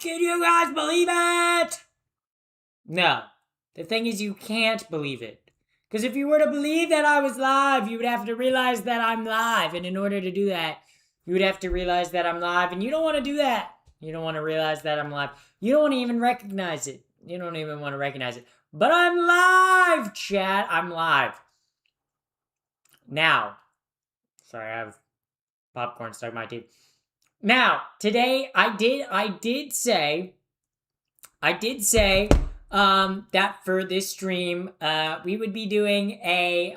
Can you guys believe it? No. The thing is, you can't believe it. Because if you were to believe that I was live, you would have to realize that I'm live. And in order to do that, you would have to realize that I'm live. And you don't want to do that. You don't want to realize that I'm live. You don't want to even recognize it. You don't even want to recognize it. But I'm live, chat. I'm live. Now. Sorry, I have popcorn stuck in my teeth. Now, today, I did say that for this stream, we would be doing a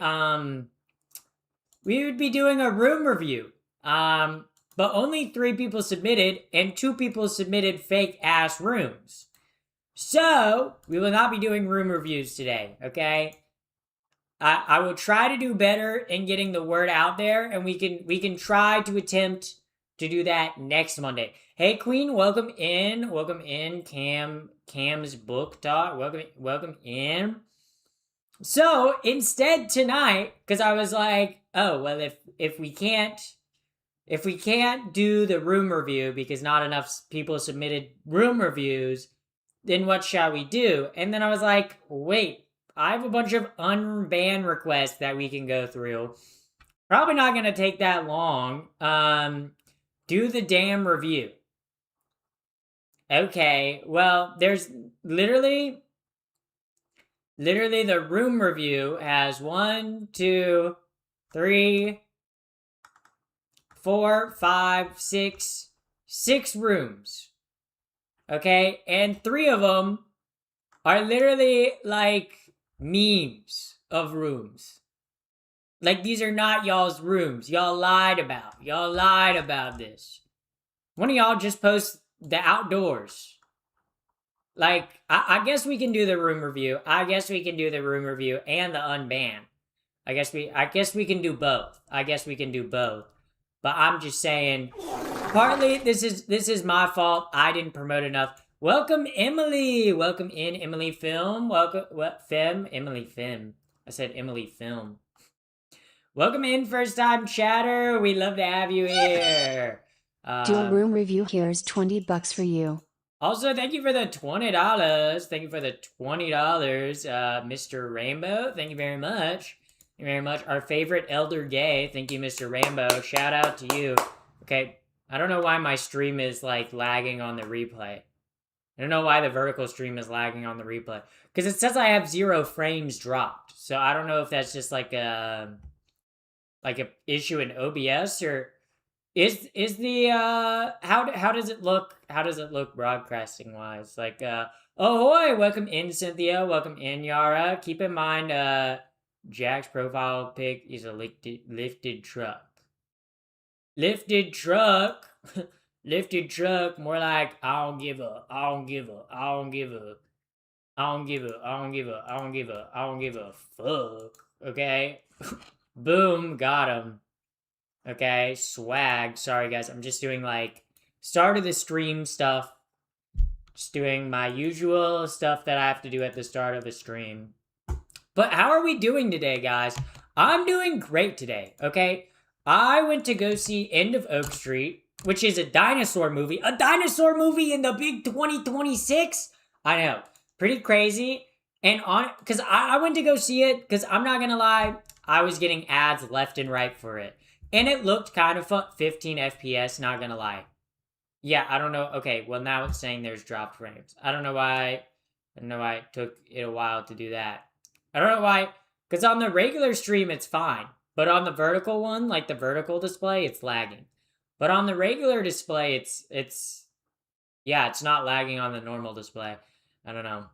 room review. But only 3 people submitted, and 2 people submitted fake ass rooms. So we will not be doing room reviews today. Okay. I will try to do better in getting the word out there, and we can try to attempt to do that next Monday. Hey Queen, welcome in. Welcome in, Cam's Book Talk. Welcome in. So instead tonight, because I was like, oh well, if we can't do the room review because not enough people submitted room reviews, then what shall we do? And then I was like, wait, I have a bunch of unban requests that we can go through. Probably not going to take that long. Do the damn review. Okay, well, there's literally the room review has 1, 2, 3, 4, 5, 6 rooms. Okay, and 3 of them are literally like memes of rooms. Like, these are not y'all's rooms. Y'all lied about this. One of y'all just post the outdoors. Like, I guess we can do the room review. I guess we can do the room review and the unban. I guess we can do both. But I'm just saying, partly this is my fault. I didn't promote enough. Welcome, Emily. Welcome in, Emily Film. Welcome, what, Fem? Emily Fem. I said Emily Film. Welcome in, first time chatter. We love to have you here. Do a room review. Here's $20 for you. Also, thank you for the $20. Thank you for the $20, Mr. Rainbow. Thank you very much. Thank you very much. Our favorite elder gay. Thank you, Mr. Rainbow. Shout out to you. Okay, I don't know why my stream is like lagging on the replay. I don't know why the vertical stream is lagging on the replay. Because it says I have 0 frames dropped. So I don't know if that's just like a issue in OBS, or is the how does it look broadcasting wise? Like ahoy, welcome in, Cynthia, welcome in, Yara. Keep in mind Jack's profile pic is a lifted truck. Lifted truck. Lifted truck, more like I don't give a fuck. Okay? Boom, got him. Okay, swag. Sorry guys, I'm just doing like start of the stream stuff. Just doing my usual stuff that I have to do at the start of the stream. But how are we doing today, guys? I'm doing great today, okay? I went to go see End of Oak Street, which is a dinosaur movie. A dinosaur movie in the big 2026? I know. Pretty crazy. And because I went to go see it, because I'm not going to lie, I was getting ads left and right for it. And it looked kind of fun. 15 FPS, not going to lie. Yeah, I don't know. Okay, well now it's saying there's dropped frames. I don't know why it took it a while to do that. I don't know why, because on the regular stream it's fine. But on the vertical one, like the vertical display, it's lagging. But on the regular display, it's not lagging on the normal display. I don't know.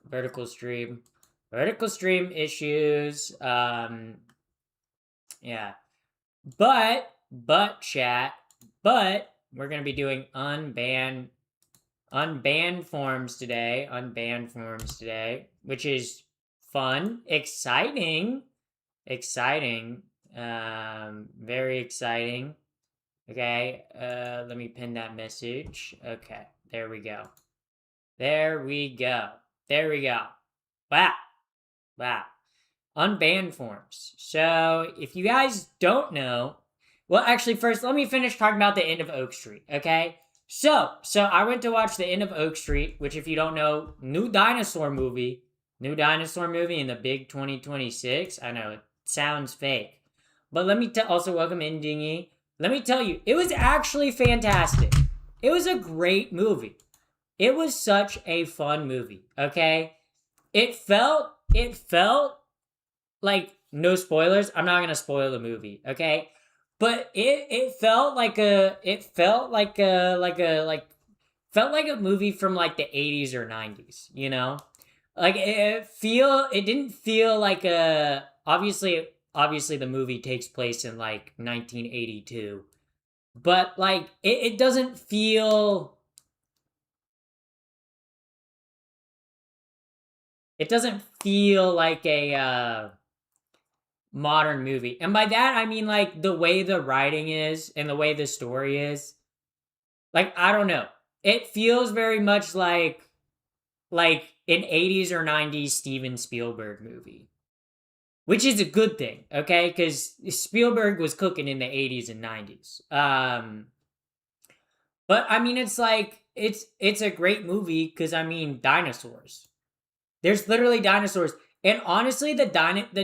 Vertical stream issues. Yeah. But chat, we're going to be doing unbanned forms today, which is fun, exciting, very exciting. Okay, let me pin that message. Okay, there we go. Wow. Unbanned forms. So, if you guys don't know, well, actually, first, let me finish talking about the End of Oak Street, okay? So I went to watch The End of Oak Street, which, if you don't know, new dinosaur movie in the big 2026. I know it sounds fake, but let me also welcome in Dingy. Let me tell you, it was actually fantastic. It was a great movie. It was such a fun movie. Okay, it felt like, no spoilers. I'm not gonna spoil the movie, okay? But it felt like a movie from like the 80s or 90s, you know? Like it didn't feel like a obviously the movie takes place in like 1982. But like it doesn't feel like a modern movie. And by that I mean like the way the writing is and the way the story is. Like, I don't know. It feels very much like an 80s or 90s Steven Spielberg movie. Which is a good thing, okay? Cuz Spielberg was cooking in the 80s and 90s. But I mean it's like it's a great movie cuz I mean dinosaurs. There's literally dinosaurs. And honestly, the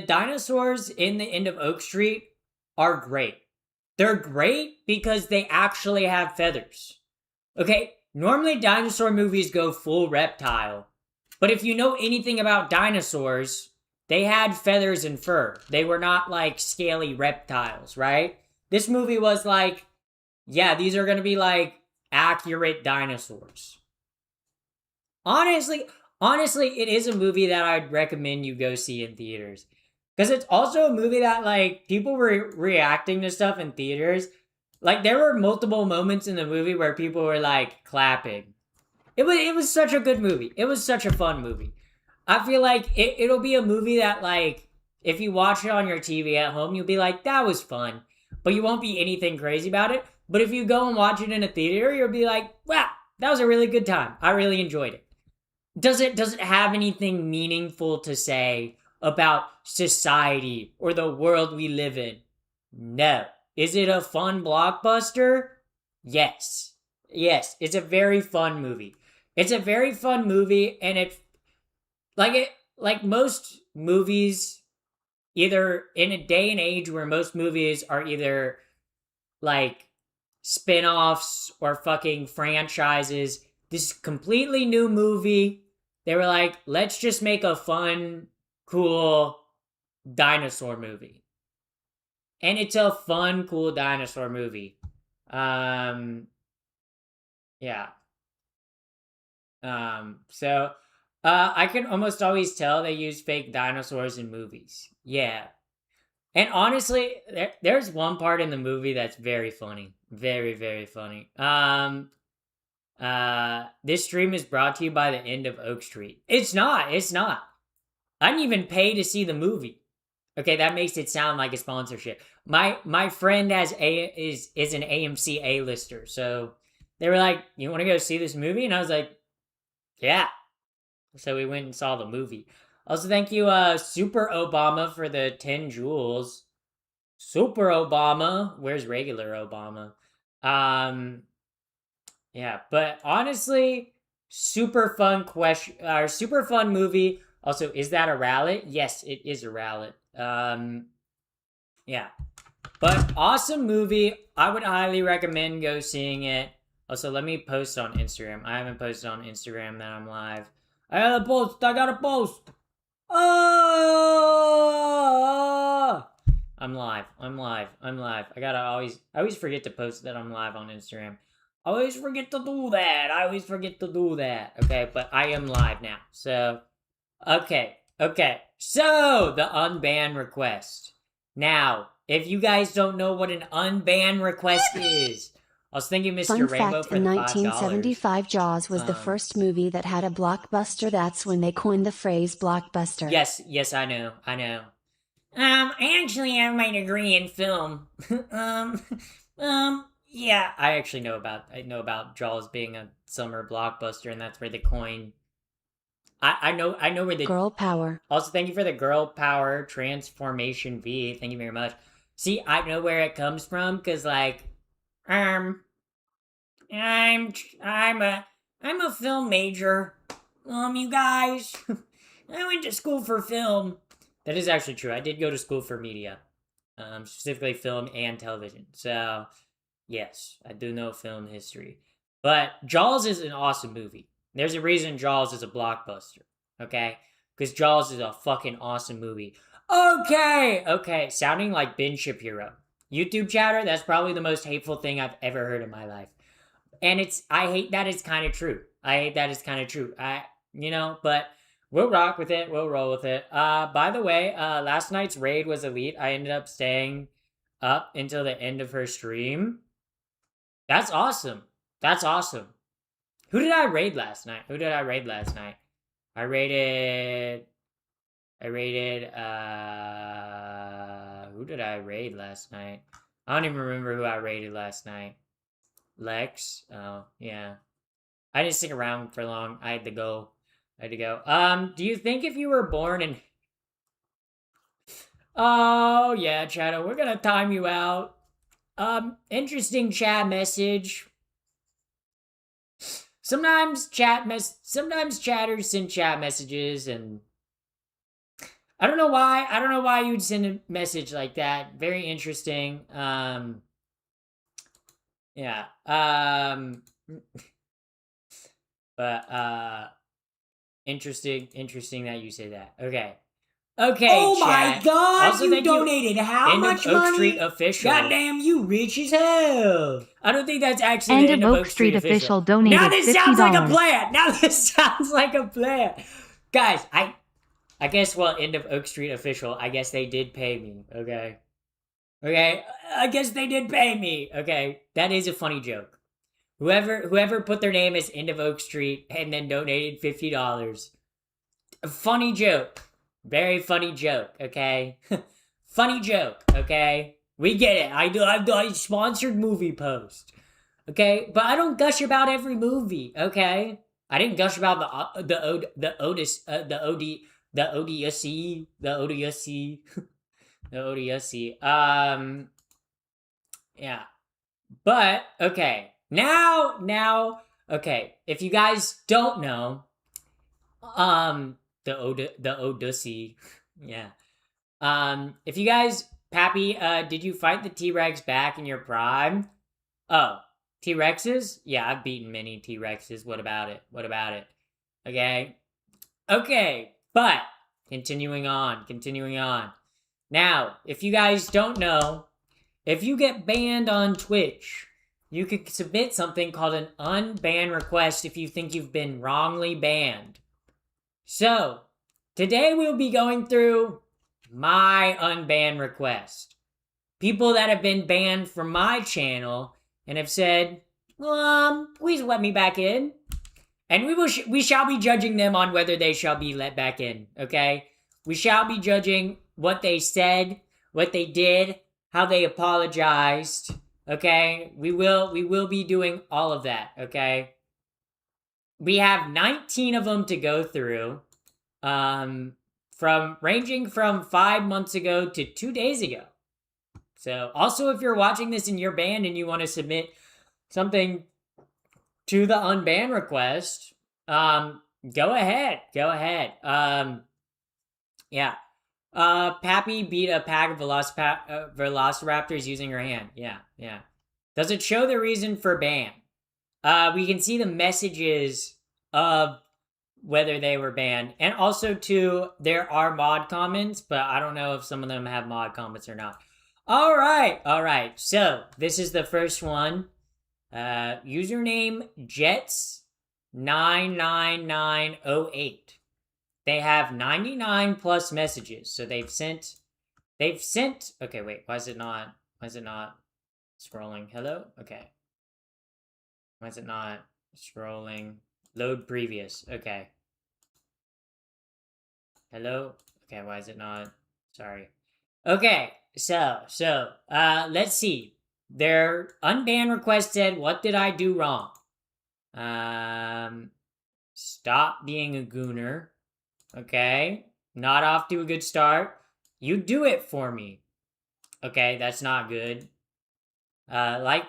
dinosaurs in the End of Oak Street are great. They're great because they actually have feathers. Okay? Normally dinosaur movies go full reptile. But if you know anything about dinosaurs, they had feathers and fur. They were not like scaly reptiles, right? This movie was like, yeah, these are going to be like accurate dinosaurs. Honestly, honestly, it is a movie that I'd recommend you go see in theaters. Because it's also a movie that, like, people were reacting to stuff in theaters. Like, there were multiple moments in the movie where people were, like, clapping. It was such a good movie. It was such a fun movie. I feel like it'll be a movie that, like, if you watch it on your TV at home, you'll be like, that was fun. But you won't be anything crazy about it. But if you go and watch it in a theater, you'll be like, wow, that was a really good time. I really enjoyed it. Does it have anything meaningful to say about society or the world we live in? No. Is it a fun blockbuster? Yes. Yes, it's a very fun movie. It's a very fun movie, and like most movies, either in a day and age where most movies are either like spin-offs or fucking franchises. This completely new movie. They were like, let's just make a fun, cool dinosaur movie. And it's a fun, cool dinosaur movie. Um yeah. So I can almost always tell they use fake dinosaurs in movies. Yeah. And honestly, there's one part in the movie that's very funny. Very, very funny. This stream is brought to you by the End of Oak Street. It's not. It's not. I didn't even pay to see the movie. Okay, that makes it sound like a sponsorship. My friend is an AMC A-lister, so they were like, "You want to go see this movie?" And I was like, "Yeah." So we went and saw the movie. Also, thank you, Super Obama, for the 10 jewels. Super Obama. Where's regular Obama? Um, yeah, but honestly, super fun question, super fun movie. Also, is that a rallet? Yes, it is a rallet. Yeah, but awesome movie. I would highly recommend go seeing it. Also, let me post on Instagram. I haven't posted on Instagram that I'm live. I gotta post. I gotta post. Oh! I'm live. I'm live. I'm live. I always forget to post that I'm live on Instagram. I always forget to do that. I always forget to do that. Okay, but I am live now. So, okay. So, the unban request. Now, if you guys don't know what an unban request is, I was thanking Mr. Fun Rainbow fact, for in the $5. 1975 Jaws was the first movie that had a blockbuster. That's when they coined the phrase blockbuster. Yes, I know. Actually have my degree in film. Yeah, I know about Jaws being a summer blockbuster, and that's where the coin. I know where the. Girl power. Also, thank you for the girl power transformation V. Thank you very much. See, I know where it comes from, cause like, um, I'm a film major. You guys, I went to school for film. That is actually true. I did go to school for media, specifically film and television. So, yes, I do know film history. But Jaws is an awesome movie. There's a reason Jaws is a blockbuster, okay? Because Jaws is a fucking awesome movie. Okay, sounding like Ben Shapiro. YouTube chatter, that's probably the most hateful thing I've ever heard in my life. And I hate that it's kind of true. But we'll rock with it. We'll roll with it. By the way, last night's raid was elite. I ended up staying up until the end of her stream. That's awesome. That's awesome. Who did I raid last night? I raided, who did I raid last night? I don't even remember who I raided last night. Lex? Oh, yeah. I didn't stick around for long. I had to go. Do you think if you were born in... Oh, yeah, Shadow, we're gonna time you out. Interesting chat message. Sometimes chatters send chat messages and I don't know why you'd send a message like that. Very interesting. Yeah. But interesting that you say that. Okay. Oh chat. my god, Also, you donated how End much of Oak money? Street official. Goddamn, you rich as hell. I don't think that's actually the End of Oak Street official donated Now this $50. sounds like a plan. Guys, I guess, end of Oak Street official, I guess they did pay me, okay? Okay, I guess they did pay me, okay? That is a funny joke. Whoever put their name as End of Oak Street and then donated $50. A funny joke. Very funny joke, okay? Funny joke, okay? We get it. I sponsored movie post. Okay? But I don't gush about every movie, okay? I didn't gush about the ODSC. Yeah. But okay. Now okay, if you guys don't know, the Odyssey. Yeah. If you guys, Pappy, did you fight the T-Rex back in your prime? Oh, T-Rexes? Yeah, I've beaten many T-Rexes. What about it? Okay, but continuing on. Now, if you guys don't know, if you get banned on Twitch, you could submit something called an Unban Request if you think you've been wrongly banned. So, today we'll be going through my Unban Request. People that have been banned from my channel and have said, please let me back in. And we shall be judging them on whether they shall be let back in, okay? We shall be judging what they said, what they did, how they apologized, okay? We will be doing all of that, okay? We have 19 of them to go through, ranging from 5 months ago to 2 days ago. So, also, if you're watching this and you're banned and you want to submit something to the Unban Request, go ahead. Yeah. Pappy beat a pack of velociraptors using her hand. Yeah. Does it show the reason for ban? We can see the messages of whether they were banned. And also, too, there are mod comments, but I don't know if some of them have mod comments or not. All right. So, this is the first one. Username Jets99908. They have 99 plus messages. So they've sent, okay, wait, why is it not scrolling? Hello? Okay. Why is it not scrolling? Load previous. Okay. Hello? Okay, why is it not? Sorry. Okay, so, let's see. Their Unban Request said, what did I do wrong? Stop being a gooner. Okay. Not off to a good start. You do it for me. Okay, that's not good. Like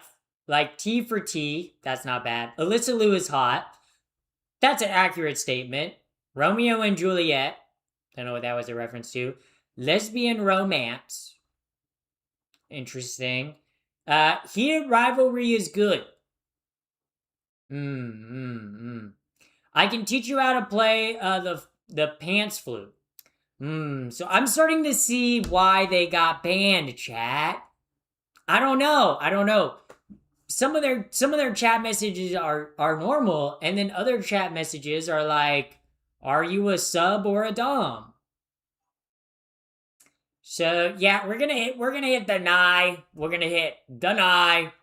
Like T for T. That's not bad. Alyssa Liu is hot. That's an accurate statement. Romeo and Juliet. Don't know what that was a reference to. Lesbian romance. Interesting. Heated rivalry is good. I can teach you how to play the pants flute. So I'm starting to see why they got banned, chat. I don't know. Some of their chat messages are normal, and then other chat messages are like, "Are you a sub or a dom?" So yeah, we're gonna hit deny. We're gonna hit deny.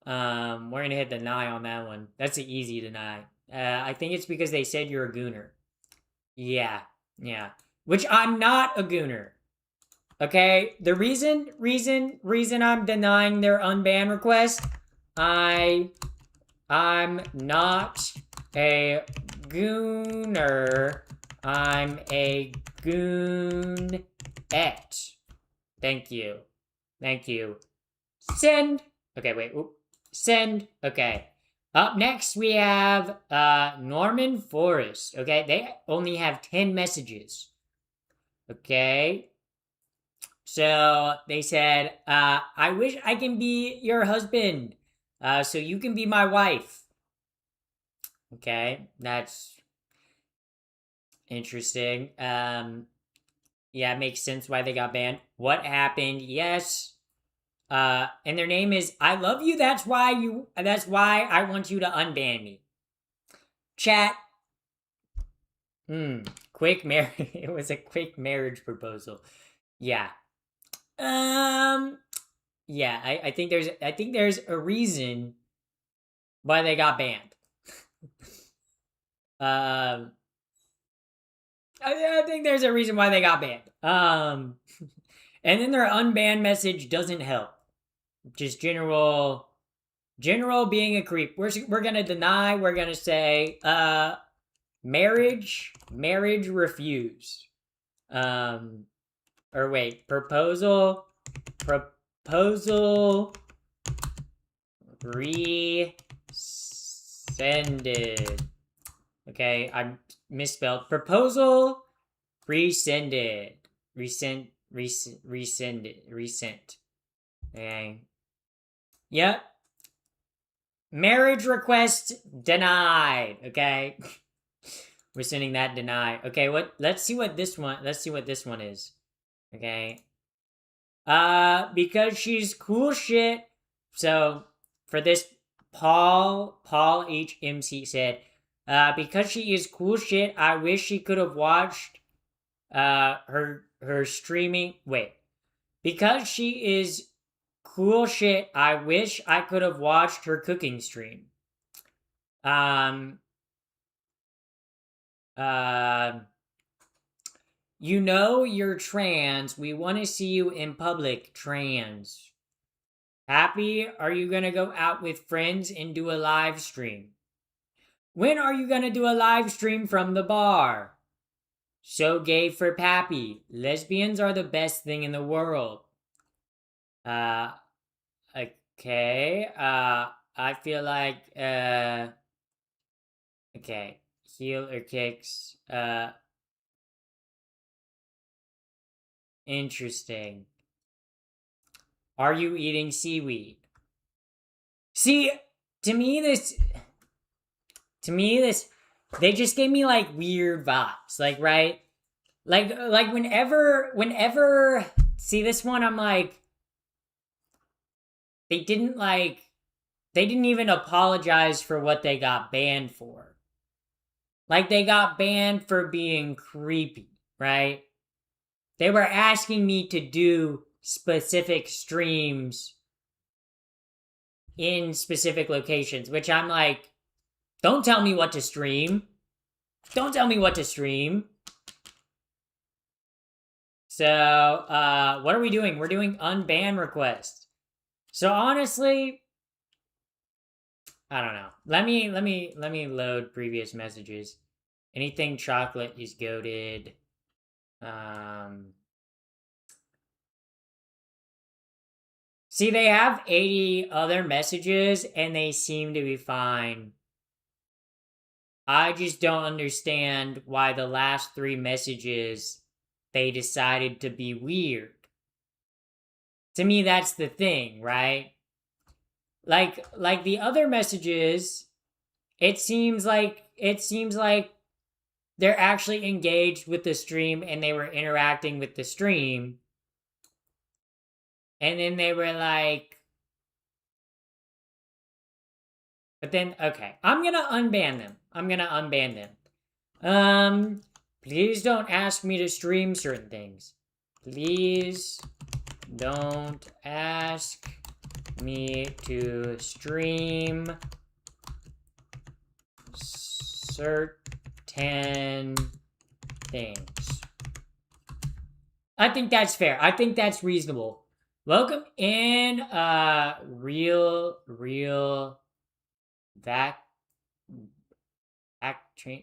We're gonna hit deny on that one. That's an easy deny. I think it's because they said you're a gooner. Yeah. Which I'm not a gooner. Okay, the reason I'm denying their unban request, I'm not a gooner. I'm a goonette. Thank you. Send. Okay, wait. Oop. Send. Okay. Up next, we have Norman Forrest. Okay, they only have 10 messages. Okay. So they said, I wish I can be your husband, so you can be my wife. Okay, that's interesting. Yeah, it makes sense why they got banned. What happened? Yes. And their name is I love you. That's why I want you to unban me. Chat. Quick marriage. It was a quick marriage proposal. Yeah. Yeah, I think there's a reason why they got banned. I think there's a reason why they got banned. And then their unbanned message doesn't help. Just general being a creep. We're gonna deny. We're gonna say marriage refused. Or wait, proposal rescinded. Okay, I misspelled. Proposal rescinded. Rescinded. Okay. Yep. Marriage request denied. Okay. We're sending that deny. Okay, let's see what this one is. Okay. Because she's cool shit. So for this, Paul HMC said, because she is cool shit, I wish she could have watched her streaming. Wait. Because she is cool shit, I wish I could have watched her cooking stream. You know you're trans. We want to see you in public, trans. Happy? Are you gonna go out with friends and do a live stream? When are you gonna do a live stream from the bar? So gay for Pappy. Lesbians are the best thing in the world. Okay. I feel like, okay. Heel or kicks. Interesting. Are you eating seaweed? See, to me, they just gave me like weird vibes. Like, right? Like whenever see this one, I'm like, they didn't even apologize for what they got banned for. Like, they got banned for being creepy, right? They were asking me to do specific streams in specific locations, which I'm like, don't tell me what to stream. Don't tell me what to stream. So, what are we doing? We're doing unban request. So honestly, I don't know. Let me load previous messages. Anything chocolate is goated. See, they have 80 other messages and they seem to be fine. I just don't understand why the last 3 messages they decided to be weird. To me, that's the thing, right? Like the other messages, it seems like they're actually engaged with the stream and they were interacting with the stream. And then they were like, but then, okay, I'm gonna unban them. Please don't ask me to stream certain things. Please don't ask me to stream certain things. I think that's fair. I think that's reasonable. Welcome in, real vac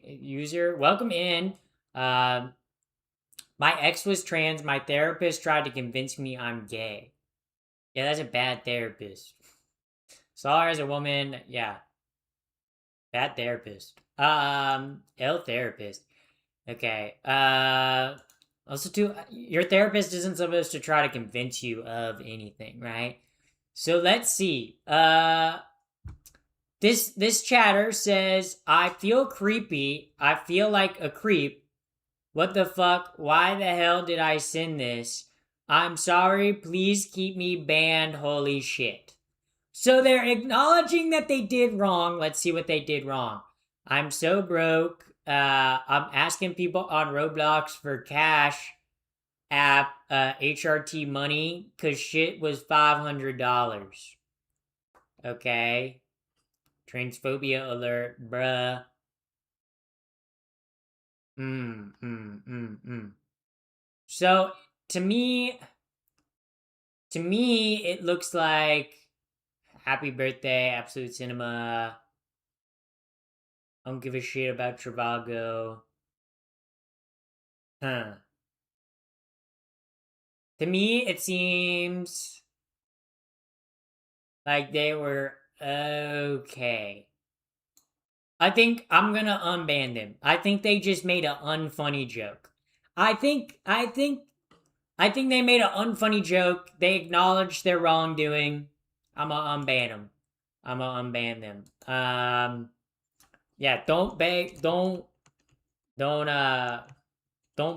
user. Welcome in. My ex was trans. My therapist tried to convince me I'm gay. Yeah, that's a bad therapist. Saw her as a woman. Yeah. Bad therapist. Ill therapist. Okay. Also too, your therapist isn't supposed to try to convince you of anything, right? So let's see. This chatter says, I feel creepy. I feel like a creep. What the fuck? Why the hell did I send this? I'm sorry. Please keep me banned. Holy shit. So they're acknowledging that they did wrong. Let's see what they did wrong. I'm so broke. I'm asking people on Roblox for cash app HRT money because shit was $500. Okay. Transphobia alert, bruh. So to me, it looks like happy birthday, Absolute Cinema. I don't give a shit about Trivago. Huh. To me, it seems like they were okay. I think I'm gonna unban them. I think they just made an unfunny joke. I think they made an unfunny joke. They acknowledged their wrongdoing. I'm gonna unban them. I'm gonna unban them. Yeah, don't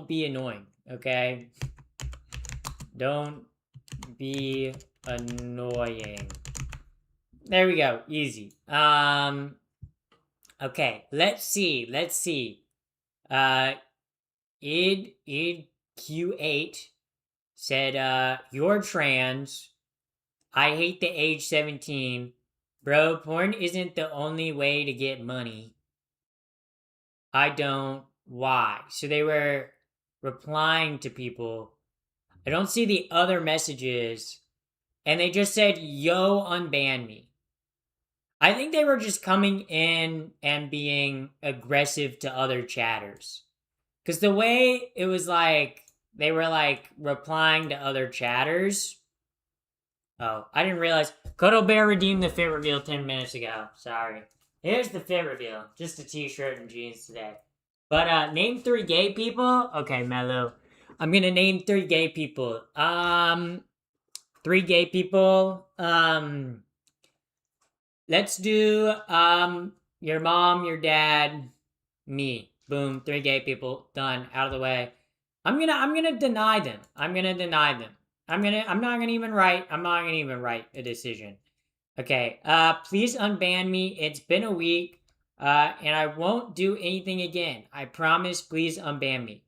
be annoying, okay? Don't be annoying. There we go. Easy. Okay, let's see. id Q8 said, you're trans. I hate the age 17. Bro, porn isn't the only way to get money. I don't. Why? So they were replying to people. I don't see the other messages. And they just said, yo, unban me. I think they were just coming in and being aggressive to other chatters. Because the way it was like, they were like replying to other chatters. Oh, I didn't realize. Cuddle Bear redeemed the fit reveal 10 minutes ago. Sorry. Here's the fit reveal. Just a t-shirt and jeans today. But, name 3 gay people? Okay, Mello. I'm gonna name 3 gay people. 3 gay people. Let's do, your mom, your dad, me. Boom, 3 gay people. Done. Out of the way. I'm gonna deny them. I'm not gonna even write a decision. Okay, please unban me. It's been a week, and I won't do anything again. I promise, please unban me.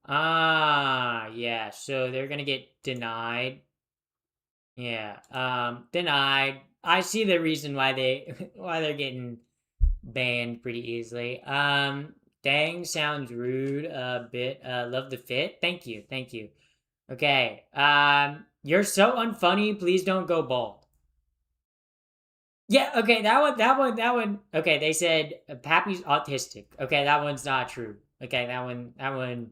Yeah, so they're gonna get denied. Yeah, denied. I see the reason why they're getting banned pretty easily. Dang, sounds rude a bit. Love the fit. Thank you. Okay. You're so unfunny. Please don't go bald. Yeah, okay, that one. Okay, they said Pappy's autistic. Okay, that one's not true. Okay, that one.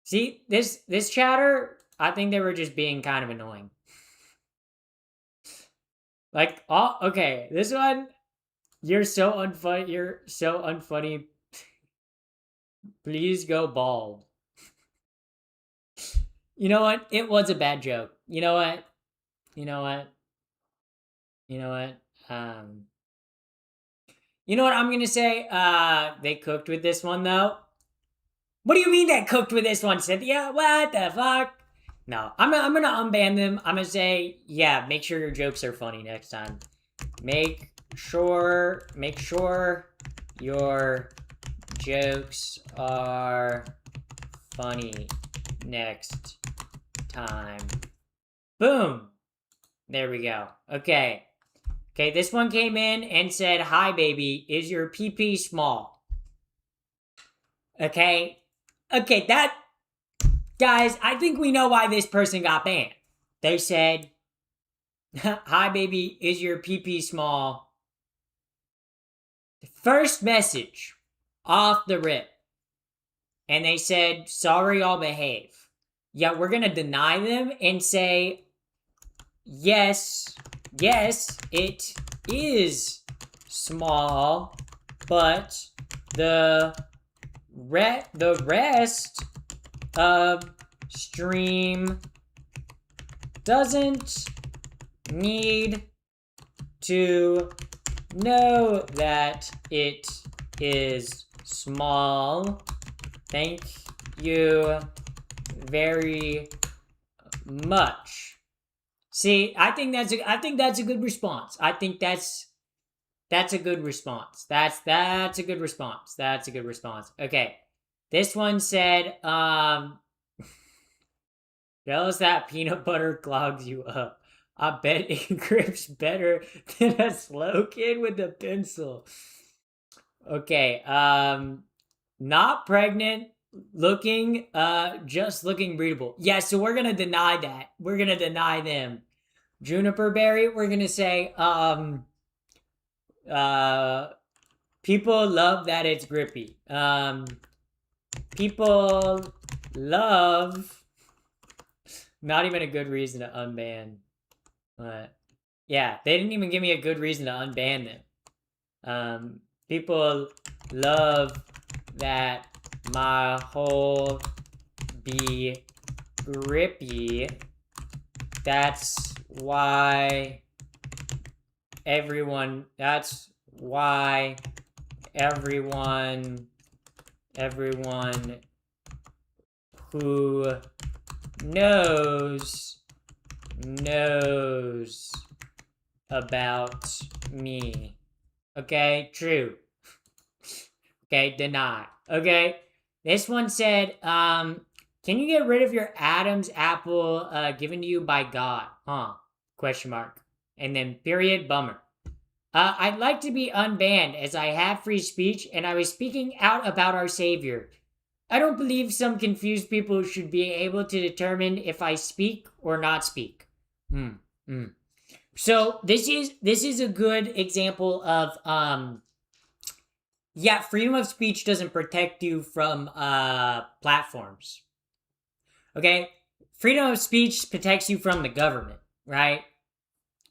See, this chatter, I think they were just being kind of annoying. Like, oh, okay, this one, you're so unfunny. You're so unfunny. Please go bald. You know what? It was a bad joke. You know what? You know what? You know what? You know what I'm gonna say? They cooked with this one though. What do you mean they cooked with this one, Cynthia? What the fuck? No, I'm gonna unban them. I'm gonna say, yeah, make sure your jokes are funny next time. Make sure your jokes are funny next time. Boom. There we go. Okay. Okay, this one came in and said, "Hi, baby. Is your pee-pee small?" Okay. Okay, that... Guys, I think we know why this person got banned. They said, "Hi, baby. Is your pee-pee small?" The first message off the rip. And they said, "Sorry, I'll behave." Yeah, we're going to deny them and say, yes, it is small, but the rest of stream doesn't need to know that it is small. Thank you very much. See, I think that's a good response. I think that's a good response. That's a good response. That's a good response. Okay. This one said, "Jealous that peanut butter clogs you up. I bet it grips better than a slow kid with a pencil." Okay, not pregnant, looking, just looking breedable. Yeah, so we're gonna deny that. We're gonna deny them. Juniper berry, we're gonna say, people love that it's grippy. People love... Not even a good reason to unban. But, yeah, they didn't even give me a good reason to unban them. People love that my hole be grippy. That's why everyone who knows about me. Okay, true. Okay, deny. Okay, this one said, "Can you get rid of your Adam's apple given to you by God? Huh? Question mark. And then period, bummer. I'd like to be unbanned as I have free speech and I was speaking out about our Savior. I don't believe some confused people should be able to determine if I speak or not speak." So this is a good example of yeah, freedom of speech doesn't protect you from platforms. Okay? Freedom of speech protects you from the government, right?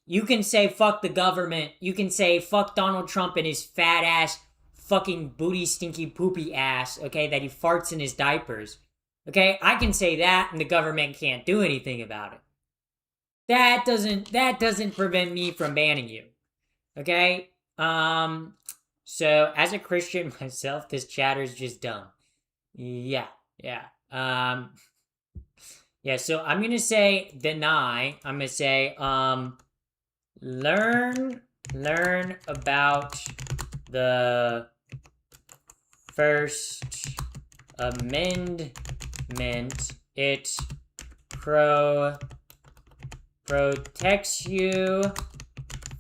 You can say fuck the government. You can say fuck Donald Trump and his fat ass fucking booty stinky poopy ass, okay, that he farts in his diapers. Okay? I can say that and the government can't do anything about it. That doesn't prevent me from banning you. Okay? So as a Christian myself, this chatter is just dumb. Yeah. Yeah, so I'm gonna say deny. I'm gonna say, learn about the First Amendment. It protects you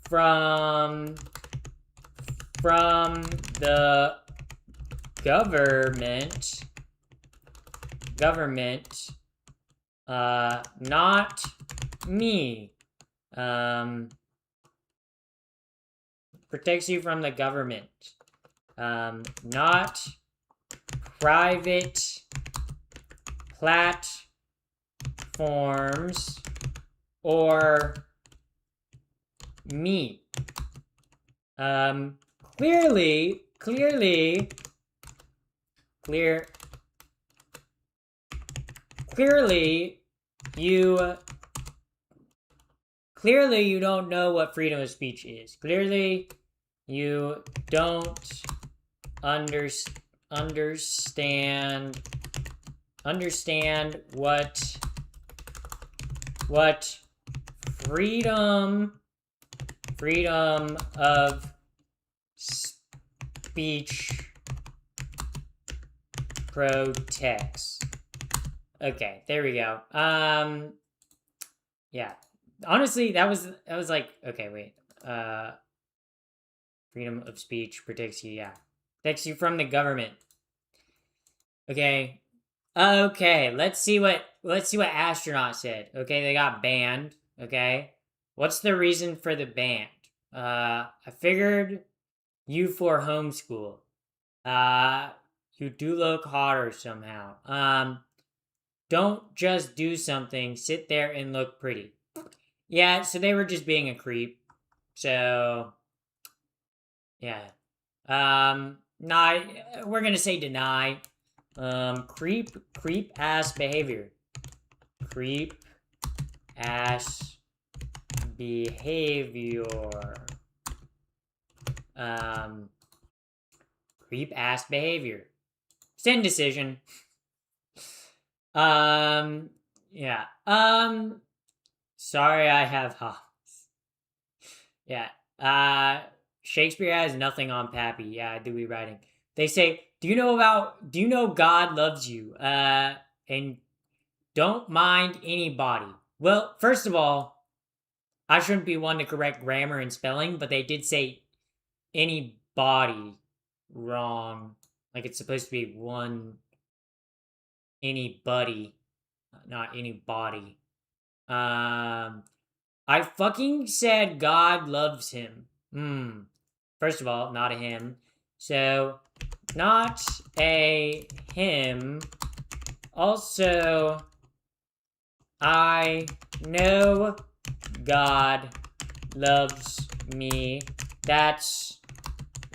from the government, not me. Protects you from the government, not private platforms or me. Clearly, you don't know what freedom of speech is. Clearly, you don't understand what freedom of speech protects. Okay, there we go. Yeah. Honestly, that was like, okay, wait. Freedom of speech protects you, yeah. Protects you from the government. Okay. Okay, let's see what astronaut said. Okay, they got banned. Okay. What's the reason for the ban? I figured you for homeschool. You do look hotter somehow. Don't just do something, sit there and look pretty. Yeah, so they were just being a creep. So, yeah. Nah, we're gonna say deny. Creep ass behavior. Creep ass behavior. Creep ass behavior. Send decision. Yeah. Sorry I have hops. Yeah. Shakespeare has nothing on Pappy. Yeah, Dewey writing. They say, do you know God loves you? And don't mind anybody. Well, first of all, I shouldn't be one to correct grammar and spelling, but they did say anybody wrong. Like it's supposed to be one anybody, not anybody. I fucking said God loves him. First of all, not a him. So, not a him. Also, I know God loves me. That's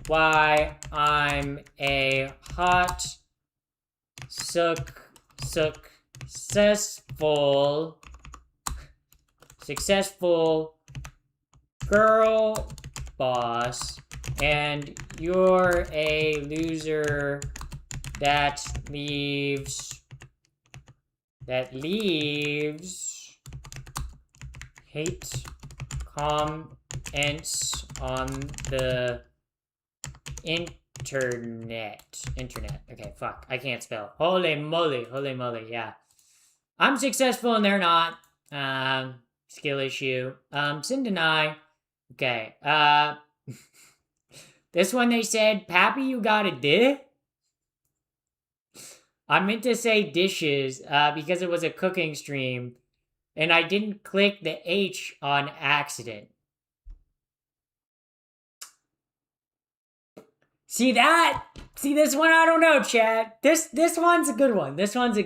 why I'm a hot, successful girl boss, and you're a loser that leaves hate comments on the internet. Okay, fuck. I can't spell. Holy moly, yeah. I'm successful and they're not. Skill issue. Sin deny. Okay. This one they said, Pappy, you got a dish? I meant to say dishes, because it was a cooking stream, and I didn't click the H on accident. See that? See this one? I don't know, chat. This one's a good one. This one, I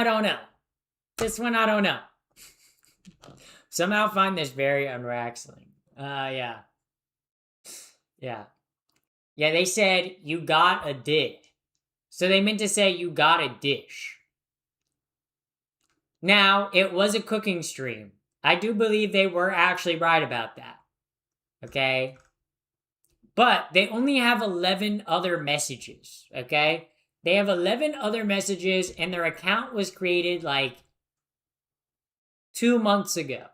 don't know. I don't know. Somehow find this very unraxling. Yeah. Yeah. Yeah, they said you got a dish. So they meant to say you got a dish. Now, it was a cooking stream. I do believe they were actually right about that. Okay? But they only have 11 other messages. Okay? They have 11 other messages, and their account was created like 2 months ago.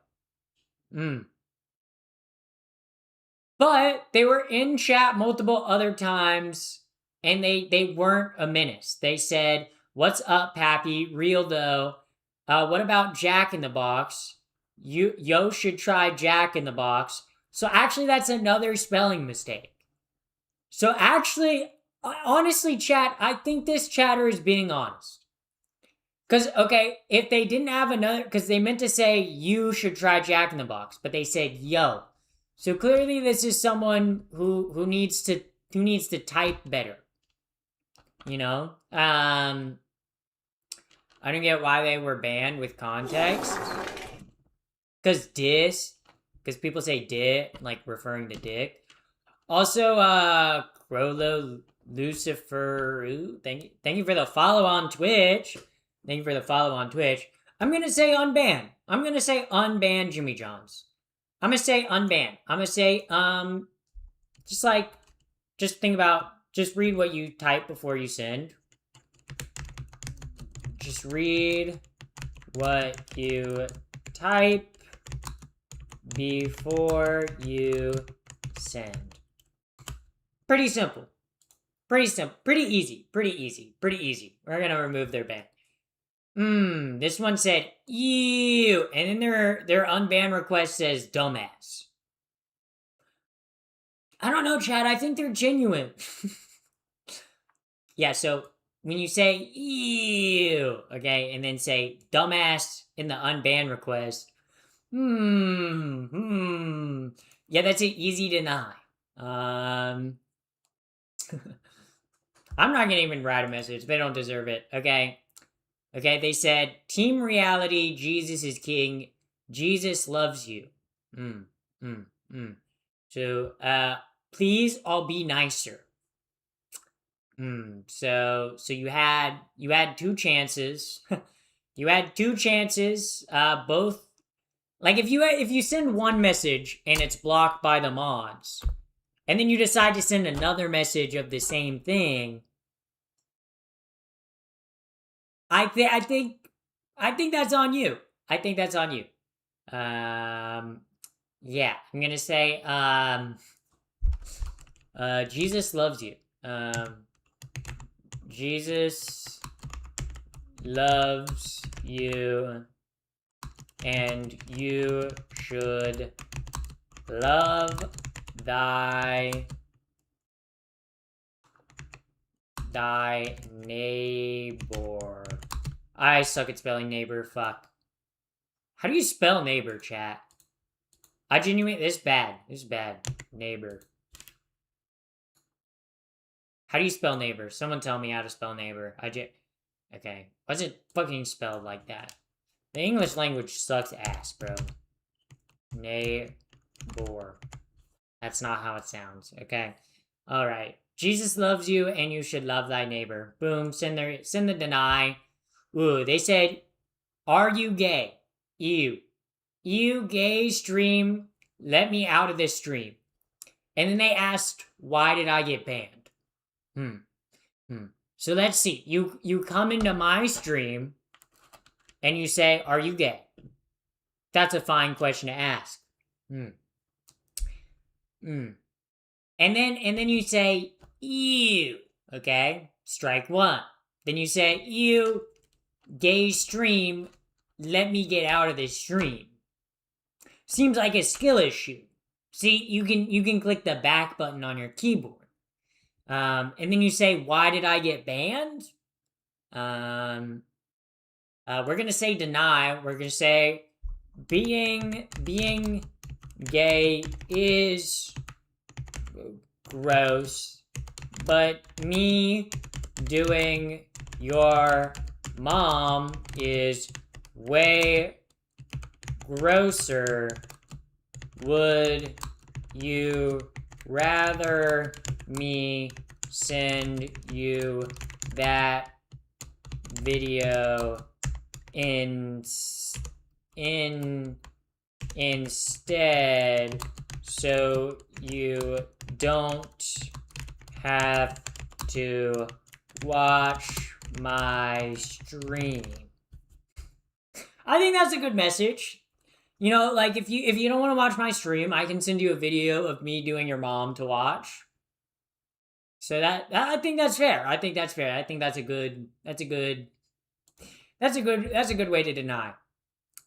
But they were in chat multiple other times, and they weren't a menace. They said, "What's up, Pappy? Real though. What about Jack in the Box? Yo should try Jack in the Box." So actually, that's another spelling mistake. So actually, honestly, chat, I think this chatter is being honest. Because, okay, if they didn't have another, because they meant to say, you should try Jack in the Box, but they said, yo. So clearly this is someone who needs to type better. You know? I I don't get why they were banned with context. Because people say dit, like referring to dick. Also, Crollo Lucifer, thank you for the follow on Twitch. Thank you for the follow on Twitch. I'm gonna say unban. I'm gonna say unban Jimmy Johns. I'm gonna say unban. I'm gonna say, just think about, just read what you type before you send. Just read what you type before you send. Pretty simple. Pretty simple. Pretty easy. Pretty easy. Pretty easy. We're gonna remove their ban. This one said, ew. And then their unban request says, dumbass. I don't know, Chad. I think they're genuine. Yeah, so when you say, ew, okay, and then say, dumbass in the unban request, yeah, that's an easy deny. I'm not gonna even write a message. They don't deserve it, okay? Okay, they said, Team Reality, Jesus is King. Jesus loves you. So, please all be nicer. So you had 2 chances. You had 2 chances, both, like if you send one message and it's blocked by the mods, and then you decide to send another message of the same thing, I think that's on you. I think that's on you. Yeah, I'm gonna say, Jesus loves you. Jesus loves you, and you should love thy neighbor. I suck at spelling neighbor, fuck. How do you spell neighbor, chat? This is bad. This is bad. Neighbor. How do you spell neighbor? Someone tell me how to spell neighbor. Okay. Why's it fucking spelled like that? The English language sucks ass, bro. Neighbor. That's not how it sounds, okay? Alright. Jesus loves you, and you should love thy neighbor. Boom. Send the deny. Ooh, they said, are you gay? Ew. Ew, gay stream. Let me out of this stream. And then they asked, why did I get banned? So let's see. You come into my stream, and you say, are you gay? That's a fine question to ask. And then you say, ew. Okay? Strike 1. Then you say, ew, gay stream, let me get out of this stream. Seems like a skill issue. See, you can click the back button on your keyboard. And then you say, why did I get banned? We're gonna say deny. We're gonna say being gay is gross, but me doing your mom is way grosser. Would you rather me send you that video instead so you don't have to watch my stream? I think that's a good message. You know, like if you don't want to watch my stream, I can send you a video of me doing your mom to watch. So that I think that's fair. I think that's fair. I think that's a good way to deny.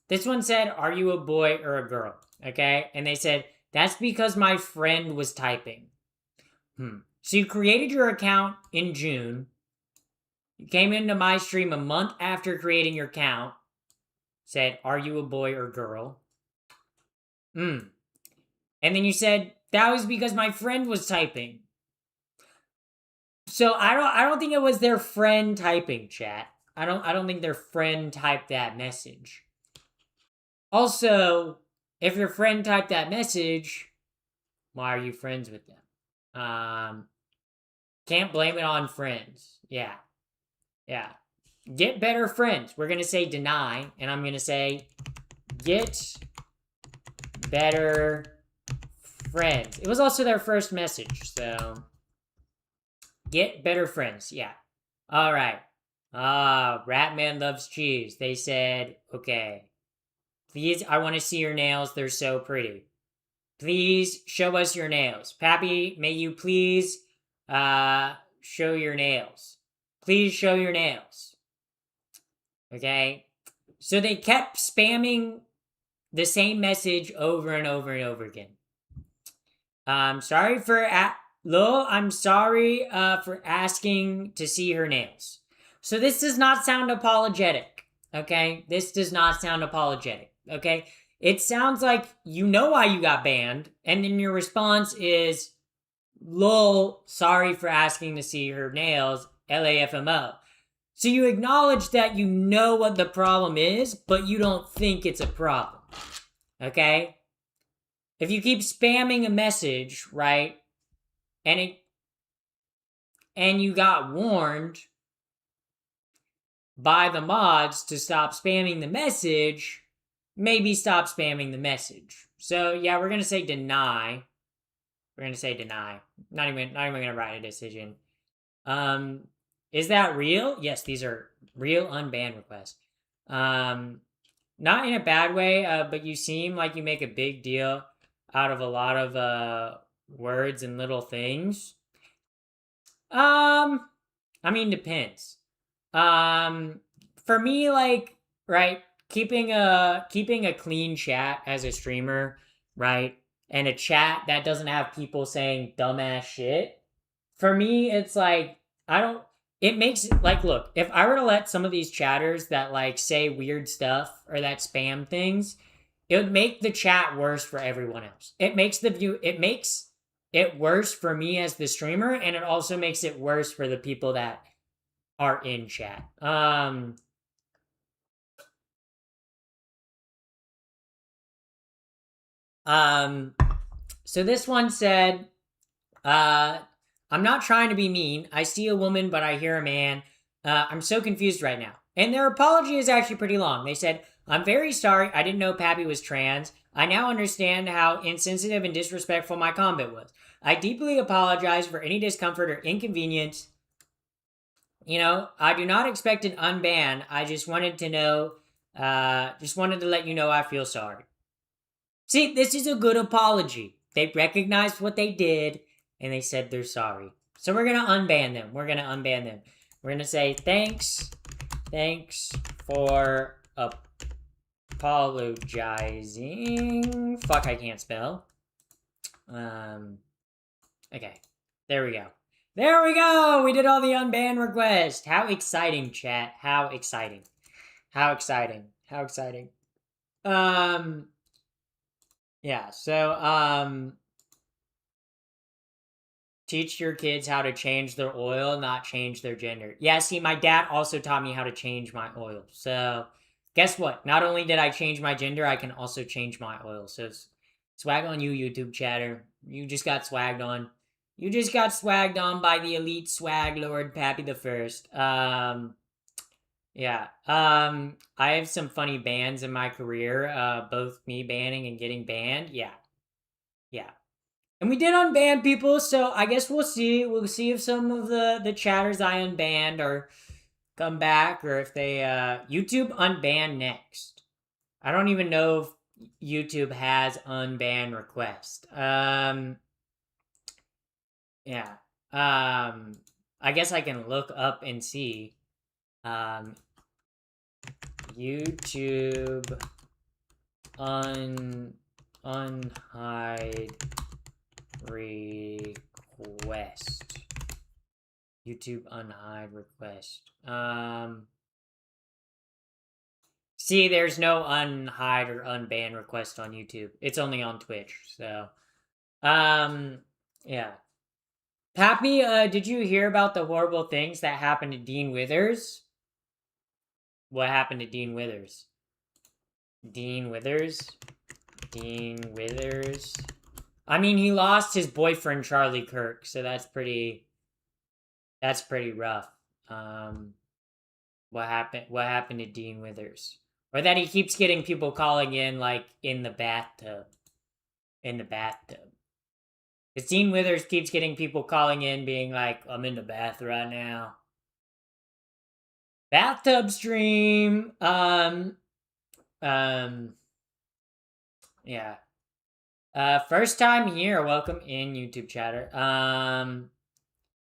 This one said, "Are you a boy or a girl?" Okay? And they said, "That's because my friend was typing." So you created your account in June. You came into my stream a month after creating your account. Said, "Are you a boy or girl?" And then you said, "That was because my friend was typing." So I don't think it was their friend typing, chat. I don't think their friend typed that message. Also, if your friend typed that message, why are you friends with them? Can't blame it on friends. Yeah. Yeah. Get better friends. We're going to say deny, and I'm going to say get better friends. It was also their first message, so get better friends. Yeah. All right. Ratman loves cheese. They said, okay. Please, I want to see your nails. They're so pretty. Please show us your nails. Pappy, may you please show your nails. Please show your nails. Okay? So they kept spamming the same message over and over and over again. I'm sorry for asking to see her nails. So this does not sound apologetic. Okay? This does not sound apologetic. Okay? It sounds like you know why you got banned, and then your response is, lol, sorry for asking to see her nails, LAFMO. So you acknowledge that you know what the problem is, but you don't think it's a problem. Okay? If you keep spamming a message, right, and you got warned by the mods to stop spamming the message, maybe stop spamming the message. So yeah, we're gonna say deny. We're gonna say deny. Not even gonna write a decision. Is that real? Yes, these are real unban requests. Not in a bad way, but you seem like you make a big deal out of a lot of words and little things. I mean, depends. For me, like, right, keeping a clean chat as a streamer, right, and a chat that doesn't have people saying dumbass shit. For me, it's like it makes like, look, if I were to let some of these chatters that like say weird stuff or that spam things, it would make the chat worse for everyone else. It makes it worse for me as the streamer, and it also makes it worse for the people that are in chat. So this one said, I'm not trying to be mean. I see a woman, but I hear a man. I'm so confused right now. And their apology is actually pretty long. They said, I'm very sorry. I didn't know Pappy was trans. I now understand how insensitive and disrespectful my comment was. I deeply apologize for any discomfort or inconvenience. You know, I do not expect an unban. I just wanted to know, just wanted to let you know I feel sorry. See, this is a good apology. They recognized what they did, and they said they're sorry. So we're going to unban them. We're going to unban them. We're going to say, thanks for apologizing. Fuck, I can't spell. Okay, there we go. There we go! We did all the unban requests. How exciting, chat. How exciting. How exciting. How exciting. Yeah, so, teach your kids how to change their oil, not change their gender. Yeah, see, my dad also taught me how to change my oil. So, guess what? Not only did I change my gender, I can also change my oil. So, swag on you, YouTube chatter. You just got swagged on. You just got swagged on by the elite swag lord, Pappy the First. Yeah. I have some funny bans in my career, both me banning and getting banned. Yeah. Yeah. And we did unban people, so I guess we'll see. We'll see if some of the chatters I unbanned or come back, or if they YouTube unban next. I don't even know if YouTube has unban request. Yeah. I guess I can look up and see. YouTube unhide request. YouTube unhide request. See, there's no unhide or unban request on YouTube. It's only on Twitch, so. Yeah. Pappy, did you hear about the horrible things that happened to Dean Withers? what happened to Dean Withers? Dean Withers? Dean Withers? I mean, he lost his boyfriend Charlie Kirk, so that's pretty rough. What happened to Dean Withers? Or that he keeps getting people calling in like in the bathtub. In the bathtub. Because Dean Withers keeps getting people calling in being like, I'm in the bath right now. Bathtub stream. Yeah. First time here. Welcome in, YouTube chatter.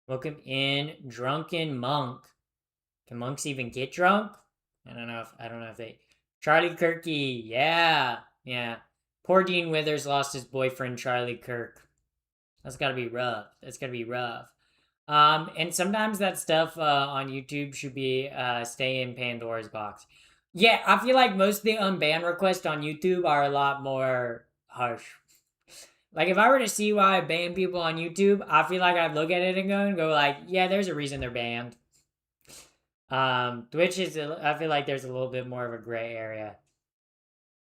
Welcome in, Drunken Monk. Can monks even get drunk? I don't know if they. Charlie Kirky, yeah. Poor Dean Withers lost his boyfriend Charlie Kirk. That's gotta be rough. And sometimes that stuff on YouTube should be stay in Pandora's box. Yeah, I feel like most of the unban requests on YouTube are a lot more harsh. Like, if I were to see why I ban people on YouTube, I feel like I'd look at it and go like, yeah, there's a reason they're banned. Twitch I feel like there's a little bit more of a gray area.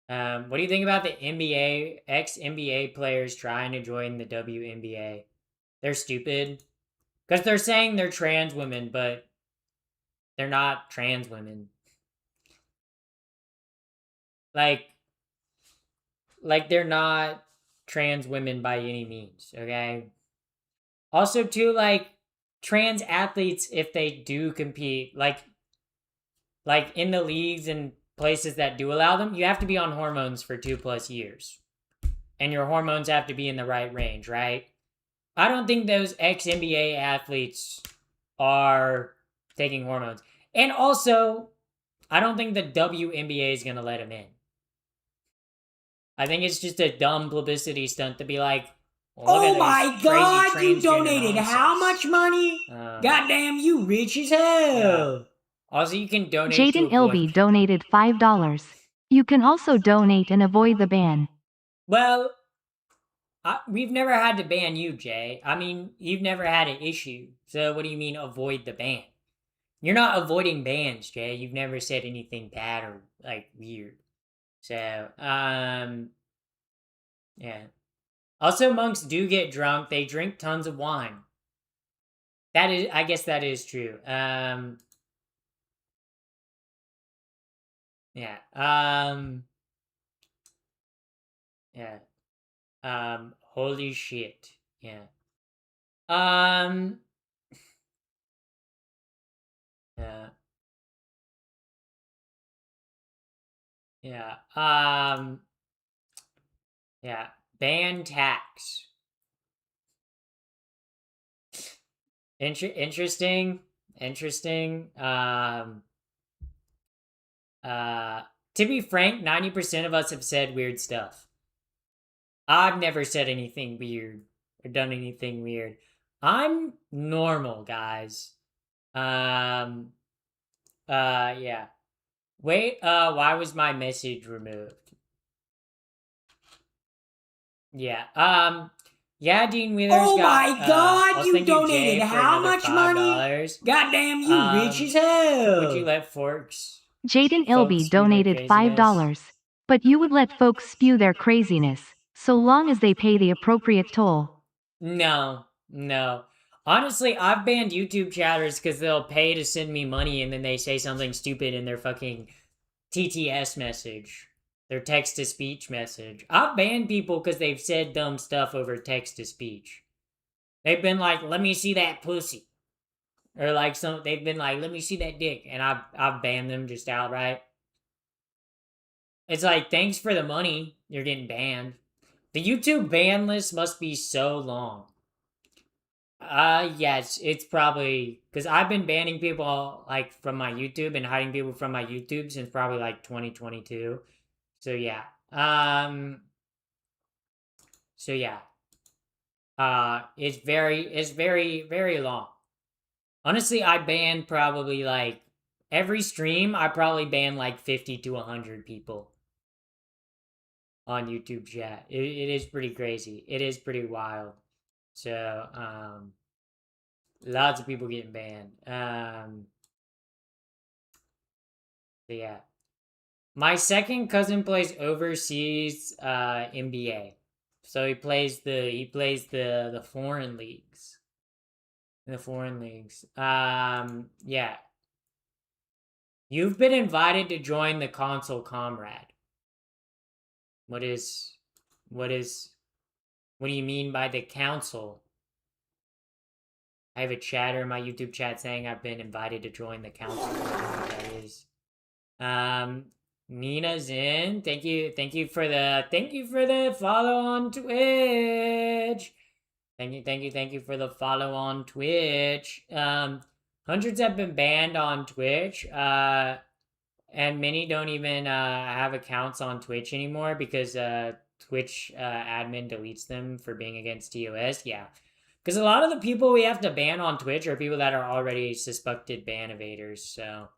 What do you think about the NBA, ex-NBA players trying to join the WNBA? They're stupid. Because they're saying they're trans women, but they're not trans women. Like they're not trans women by any means, okay? Also, too, like, trans athletes, if they do compete, like in the leagues and places that do allow them, you have to be on hormones for 2+ years. And your hormones have to be in the right range, right? I don't think those ex-NBA athletes are taking hormones. And also, I don't think the WNBA is going to let them in. I think it's just a dumb publicity stunt to be like, well, oh my god, you donated nonsense. how much money? Goddamn, you rich as hell. Yeah. Also, you can donate Jaden to avoid... Ilby donated $5. You can also donate and avoid the ban. Well, we've never had to ban you, Jay. I mean, you've never had an issue. So what do you mean avoid the ban? You're not avoiding bans, Jay. You've never said anything bad or, like, weird. So, yeah. Also, monks do get drunk. They drink tons of wine. I guess that is true. Yeah. Yeah. Holy shit. Yeah. Yeah. Yeah. Yeah. Ban tax. Interesting. To be frank, 90% of us have said weird stuff. I've never said anything weird or done anything weird. I'm normal, guys. Yeah. Wait, why was my message removed? Yeah, yeah, Dean Withers Oh got, my god, you thank donated Jay for how another much money? $5. Goddamn, you rich as hell. Would you let Forks? Jaden Folks Ilby spew their donated craziness? $5. But you would let folks spew their craziness, so long as they pay the appropriate toll. No. Honestly, I've banned YouTube chatters because they'll pay to send me money and then they say something stupid in their fucking TTS message. Their text-to-speech message. I've banned people because they've said dumb stuff over text-to-speech. They've been like, let me see that pussy. Or like they've been like, let me see that dick. And I've banned them just outright. It's like, thanks for the money. You're getting banned. The YouTube ban list must be so long. Yeah, it's probably because I've been banning people like from my YouTube and hiding people from my YouTube since probably like 2022. So yeah. So yeah. It's very long. Honestly, I banned probably like every stream. I probably banned like 50 to 100 people on YouTube chat. It is pretty crazy. It is pretty wild. So lots of people getting banned. So yeah. My second cousin plays overseas NBA. So he plays the foreign leagues. The foreign leagues. Yeah. You've been invited to join the console comrade. What is what do you mean by the council? I have a chatter in my YouTube chat saying I've been invited to join the council. I don't know what that is. Nina's in. Thank you for the follow on Twitch. Thank you for the follow on Twitch. Hundreds have been banned on Twitch. And many don't even have accounts on Twitch anymore because Twitch admin deletes them for being against TOS. Yeah. Because a lot of the people we have to ban on Twitch are people that are already suspected ban evaders. So,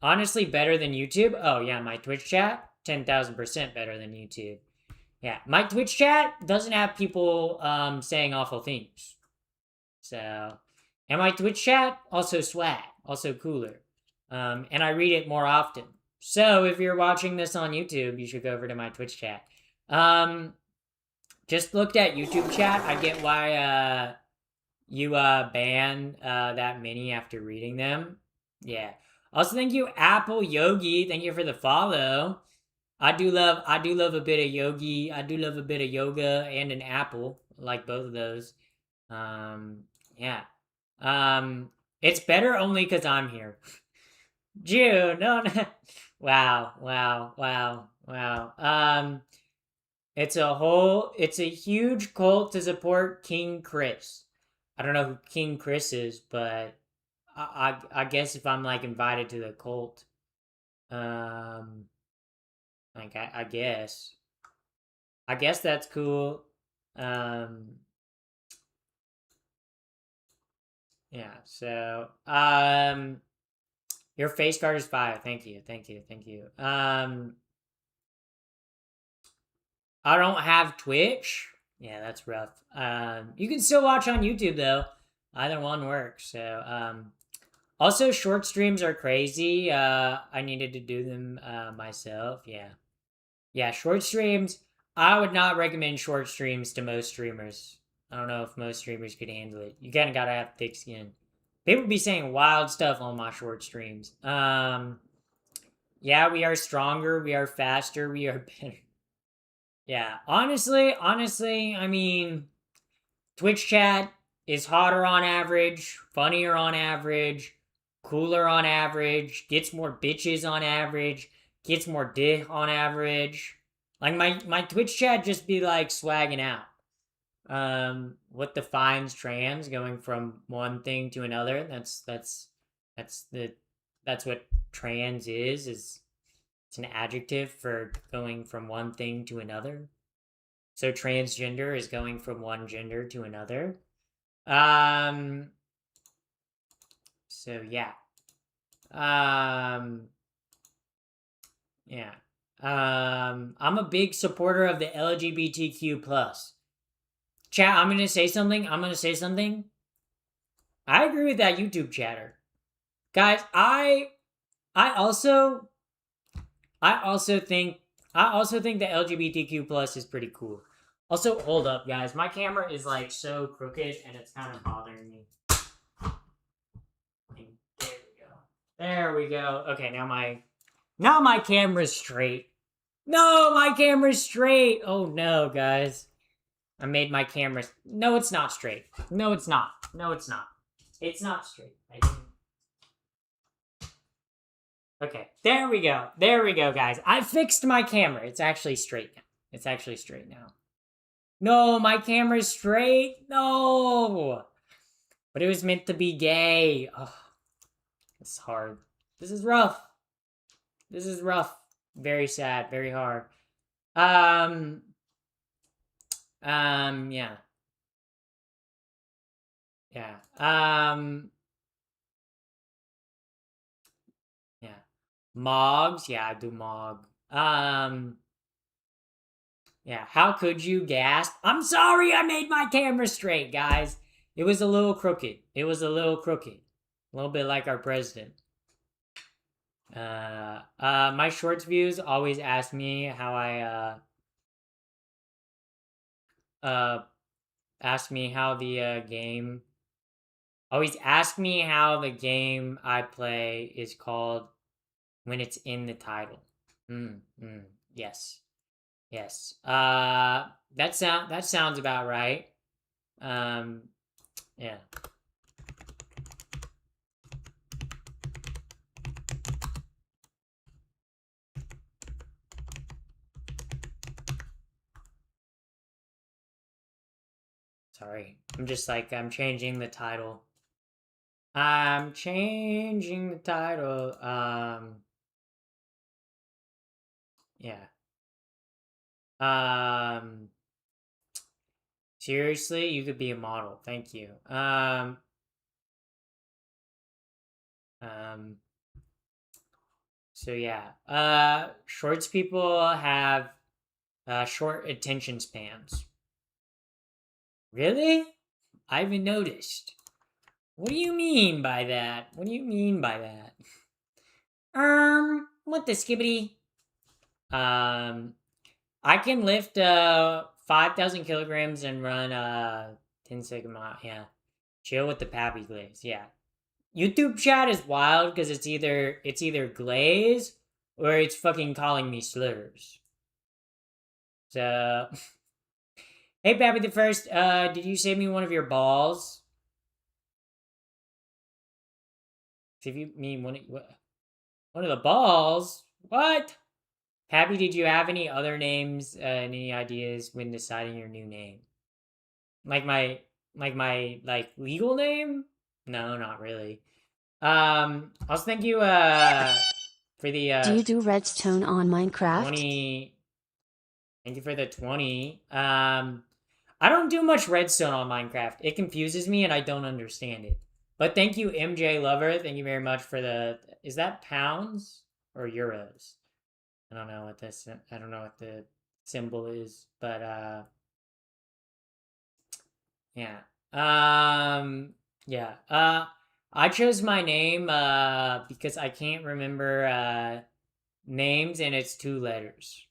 honestly, better than YouTube. Oh, yeah, my Twitch chat, 10,000% better than YouTube. Yeah, my Twitch chat doesn't have people saying awful things. So, and my Twitch chat, also swag, also cooler. And I read it more often. So, if you're watching this on YouTube, you should go over to my Twitch chat. Just looked at YouTube chat. I get why you ban that many after reading them. Yeah. Also, thank you, Apple Yogi. Thank you for the follow. I do love a bit of yogi. I do love a bit of yoga and an apple. I like both of those. Yeah. It's better only because I'm here. June, no. Wow. It's a huge cult to support King Chris. I don't know who King Chris is, but I guess if I'm like invited to the cult, like I guess that's cool. Yeah. So your face card is fire. Thank you. I don't have Twitch. Yeah, that's rough. You can still watch on YouTube though. Either one works. So, also short streams are crazy. I needed to do them myself. Yeah, short streams. I would not recommend short streams to most streamers. I don't know if most streamers could handle it. You kind of gotta have thick skin. People be saying wild stuff on my short streams. Yeah, we are stronger. We are faster. We are better. Yeah, honestly, I mean, Twitch chat is hotter on average, funnier on average, cooler on average, gets more bitches on average, gets more dick on average. Like my Twitch chat just be like swagging out. What defines trans going from one thing to another? That's what trans is it's an adjective for going from one thing to another. So transgender is going from one gender to another. So yeah. Yeah. I'm a big supporter of the LGBTQ plus. Chat, I'm gonna say something. I agree with that YouTube chatter. Guys, I also think the LGBTQ plus is pretty cool. Also, hold up, guys. My camera is like so crooked and it's kind of bothering me. There we go. Okay, now my camera's straight. No, my camera's straight. Oh no, guys. I made my camera. No, it's not straight. No, it's not. It's not straight. I didn't. Okay, there we go, guys. I fixed my camera. It's actually straight now. No, my camera's straight. No. But it was meant to be gay. Oh, it's hard. This is rough. Very sad, very hard. Yeah. Yeah. Yeah. Mogs. Yeah, I do Mog. Yeah. How could you gasp? I'm sorry I made my camera straight, guys. It was a little crooked. A little bit like our president. My shorts views always ask me how ask me how the game always ask me how the game I play is called when it's in the title. Yes. Yes. That sounds about right. Yeah. Sorry. I'm changing the title. I'm changing the title. Yeah. Um, Seriously, you could be a model. Thank you. Um, so yeah. Shorts people have short attention spans. Really? I haven't noticed. What do you mean by that? What do you mean by that? What the skibbity? I can lift 5,000 kilograms and run 10-second mile. Yeah, chill with the pappy glaze. Yeah, YouTube chat is wild because it's either glaze or it's fucking calling me slurs. So, hey Pappy the First, did you save me one of your balls? If you mean one of the balls, what? Pappy, did you have any other names, any ideas when deciding your new name? Like my legal name? No, not really. Also thank you for the Do you do redstone on Minecraft? 20. Thank you for the 20. I don't do much redstone on Minecraft. It confuses me and I don't understand it. But thank you, MJ Lover. Thank you very much for the. Is that pounds or euros? I don't know what this. I don't know what the symbol is, but yeah. Yeah. I chose my name because I can't remember names and it's 2 letters.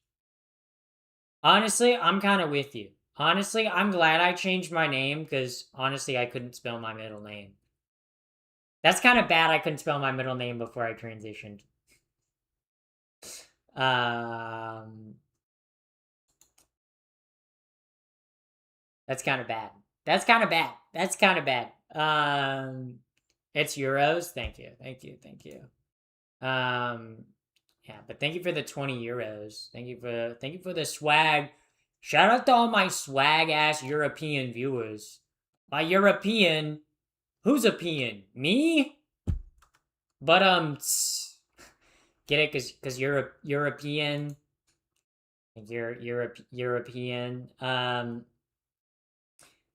Honestly, I'm kind of with you. Honestly, I'm glad I changed my name because honestly, I couldn't spell my middle name. That's kind of bad. I couldn't spell my middle name before I transitioned. Um, that's kind of bad. That's kind of bad. That's kind of bad. It's euros. Thank you. Thank you. Thank you. Yeah, but thank you for the 20 euros. Thank you for the swag. Shout out to all my swag ass European viewers. By European, who's a peon? Me? But get it? Cause you're European. You're European.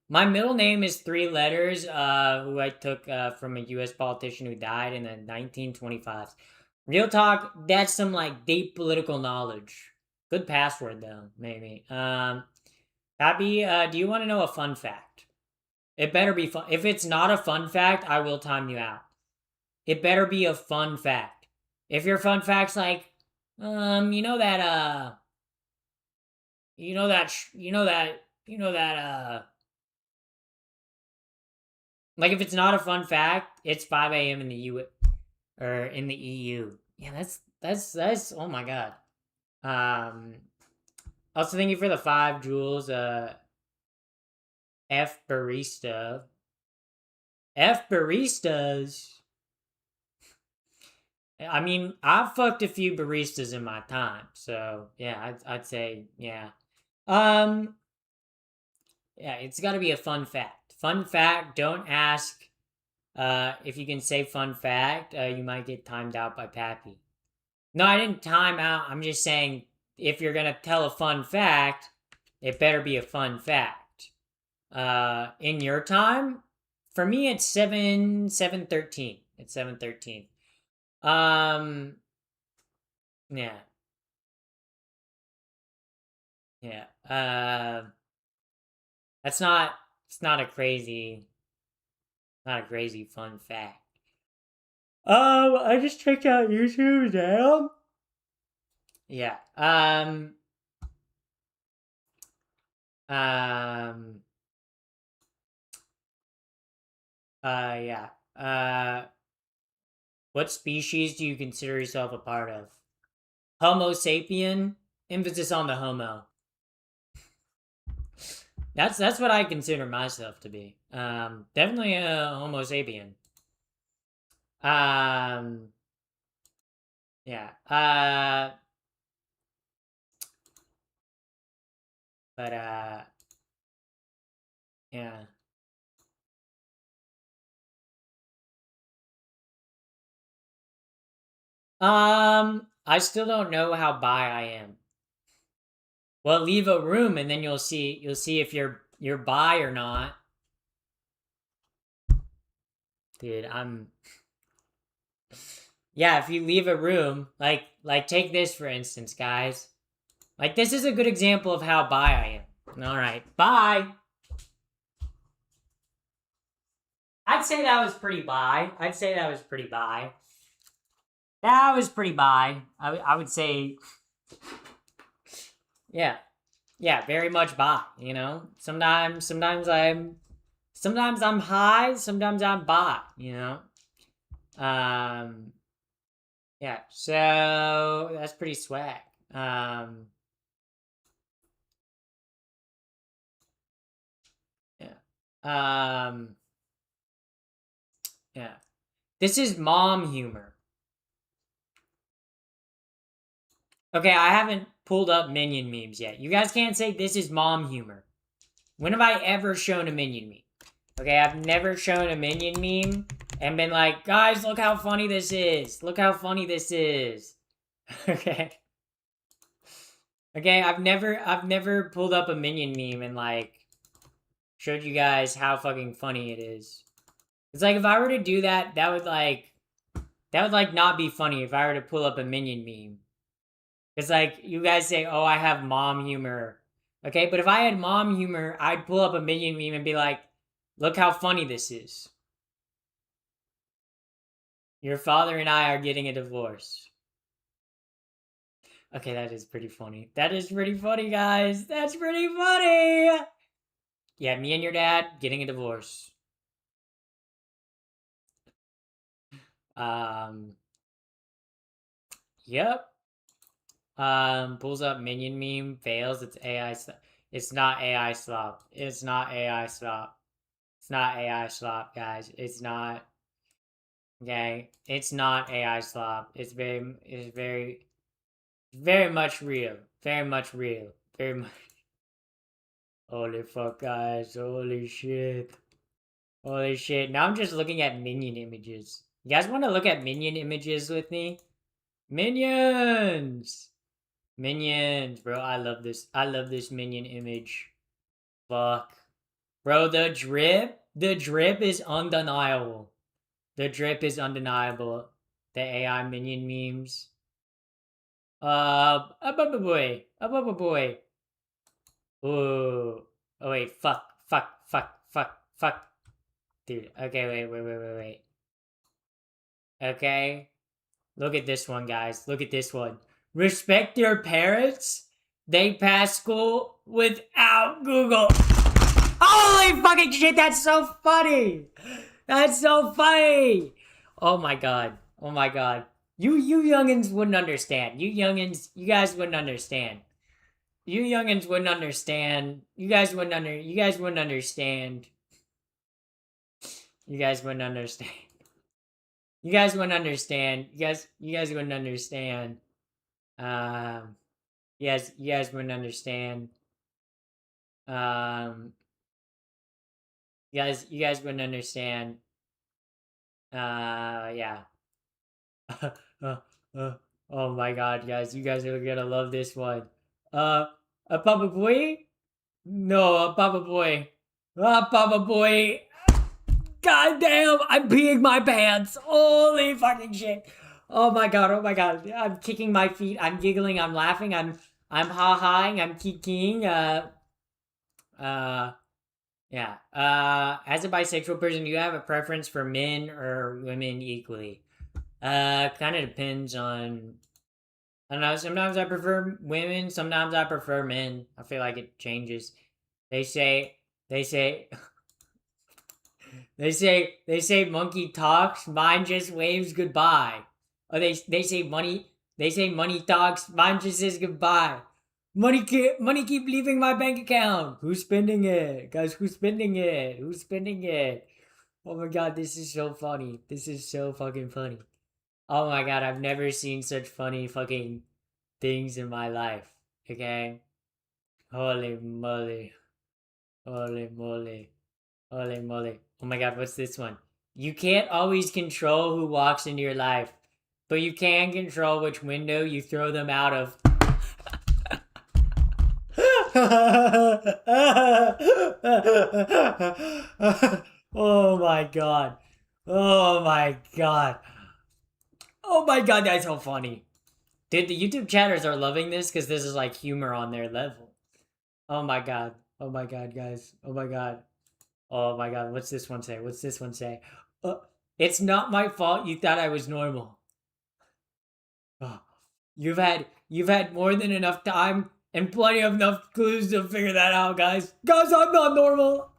My middle name is 3 letters. Who I took from a U.S. politician who died in the 1925s. Real talk, that's some like deep political knowledge. Good password though, maybe. Happy, do you want to know a fun fact? It better be fun. If it's not a fun fact, I will time you out. It better be a fun fact. If your fun fact's like, you know that, like if it's not a fun fact, it's 5 a.m. in the U or in the EU. Yeah, that's. Oh my god. Um. Also, thank you for the 5 jewels. F barista. F baristas. I mean, I've fucked a few baristas in my time, so yeah, I'd say yeah. Um, yeah, it's got to be a fun fact. Fun fact. Don't ask. If you can say fun fact, you might get timed out by Pappy. No, I didn't time out. I'm just saying if you're gonna tell a fun fact, it better be a fun fact. In your time, for me, it's 7:13. It's 7:13. Um, yeah, yeah. That's not. It's not a crazy. Not a crazy fun fact. I just checked out YouTube, damn. Yeah. Yeah. What species do you consider yourself a part of? Homo sapien? Emphasis on the homo. That's what I consider myself to be. Definitely a Homo sapien. Yeah. But yeah. I still don't know how bi I am. Well, leave a room and then you'll see if you're bi or not. Dude, yeah, if you leave a room, like take this for instance, guys. Like this is a good example of how bi I am. All right. Bye. I'd say that was pretty bi. I'd say that was pretty bi. That was pretty bi. I would say yeah. Yeah, very much bi, you know? Sometimes I'm high, sometimes I'm bi, you know? Yeah, so that's pretty swag. Yeah. Yeah. This is mom humor. Okay, I haven't pulled up Minion memes yet. You guys can't say this is mom humor. When have I ever shown a Minion meme? Okay, I've never shown a Minion meme and been like, guys, look how funny this is. Look how funny this is. Okay. Okay, I've never pulled up a Minion meme and like showed you guys how fucking funny it is. It's like if I were to do that, that would like not be funny if I were to pull up a Minion meme. It's like you guys say, "Oh, I have mom humor." Okay, but if I had mom humor, I'd pull up a Minion meme and be like, "Look how funny this is. Your father and I are getting a divorce." Okay, that is pretty funny. That is pretty funny, guys. That's pretty funny. Yeah, me and your dad getting a divorce. Um, yep. Pulls up Minion meme, fails. It's AI. It's not AI slop. It's not AI slop. It's not AI slop, guys. It's not. Okay, it's not AI slop. Very much real. Very much real. Very much. Holy fuck, guys. Holy shit. Holy shit. Now I'm just looking at Minion images. You guys want to look at Minion images with me? Minions! Minions, bro. I love this. I love this Minion image. Fuck. Bro, the drip is undeniable. The drip is undeniable. The AI Minion memes. Boy. Boy. Ooh. Oh, wait. Fuck. Dude. Okay, wait. Okay. Look at this one, guys. Look at this one. Respect your parents. They pass school without Google. Holy fucking shit, that's so funny. That's so funny. Oh my god. Oh my god. You youngins wouldn't understand. You guys wouldn't understand. You youngins wouldn't understand. You guys wouldn't understand. You guys wouldn't understand. You guys wouldn't understand. You guys wouldn't understand. Um you guys wouldn't understand. Um you guys wouldn't understand. Yeah. uh, uh, oh my god, guys, you guys are gonna love this one. A Papa Boy? No, a Papa Boy. Papa Boy. God damn, I'm peeing my pants. Holy fucking shit. Oh my god, oh my god. I'm kicking my feet. I'm giggling, I'm laughing, I'm ha-haing, I'm kikiing. Uh, yeah. As a bisexual person, do you have a preference for men or women equally? Kind of depends on. I don't know. Sometimes I prefer women. Sometimes I prefer men. I feel like it changes. They say. They say. They say monkey talks. Mine just waves goodbye. Or they say money. They say money talks. Mine just says goodbye. Money keep leaving my bank account. Who's spending it, guys? Who's spending it? Who's spending it? Oh my god, this is so funny. This is so fucking funny. Oh my god, I've never seen such funny fucking things in my life. Okay? Holy moly. Holy moly. Holy moly. Oh my god, what's this one? You can't always control who walks into your life, but you can control which window you throw them out of. Oh my god. Oh my god. Oh my god, that's so funny. Dude, the YouTube chatters are loving this because this is like humor on their level. Oh my god. Oh my god, guys. Oh my god. Oh my god. What's this one say? What's this one say? It's not my fault you thought I was normal. Oh, you've had more than enough time and plenty of enough clues to figure that out, guys. Guys, I'm not normal.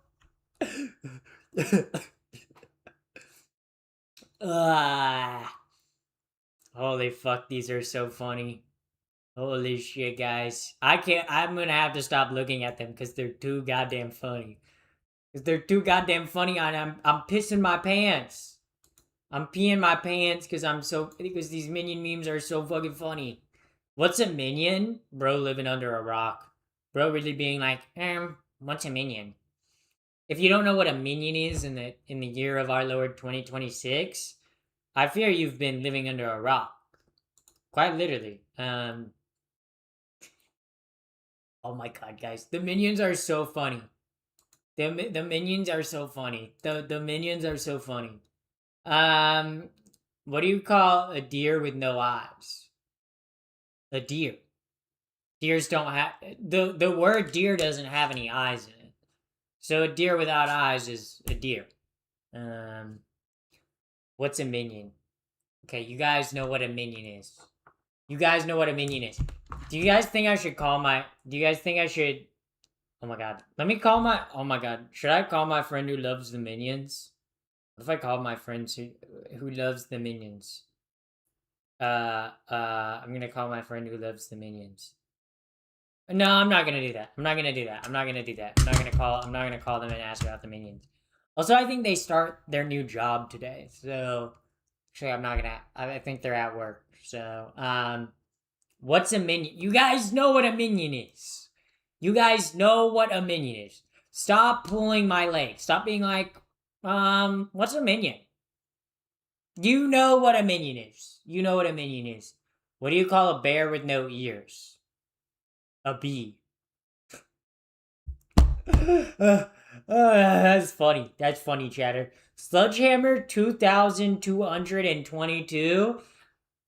Ah. Holy fuck, these are so funny. Holy shit, guys. I'm gonna have to stop looking at them because they're too goddamn funny. Because they're too goddamn funny and I'm pissing my pants. I'm peeing my pants because these minion memes are so fucking funny. What's a minion? Bro living under a rock. Bro really being like, what's a minion? If you don't know what a minion is in the year of our Lord 2026, I fear you've been living under a rock. Quite literally. Oh my god, guys. The minions are so funny. The minions are so funny. The minions are so funny. What do you call a deer with no eyes? A deer. Deers don't have the word deer doesn't have any eyes in it. So a deer without eyes is a deer. What's a minion? Okay, you guys know what a minion is. You guys know what a minion is. Do you guys think I should call my do you guys think I should Oh my god. Let me call my oh my god. Should I call my friend who loves the minions? What if I call my friends who loves the minions? I'm gonna call my friend who loves the minions. No, I'm not gonna do that. I'm not gonna do that. I'm not gonna do that. I'm not gonna call them and ask about the minions. Also, I think they start their new job today. So actually I'm not gonna I think they're at work. So what's a minion? You guys know what a minion is. You guys know what a minion is. Stop pulling my leg. Stop being like, what's a minion? You know what a minion is. You know what a minion is. What do you call a bear with no ears? A bee. That's funny. That's funny, chatter. Sledgehammer 2222.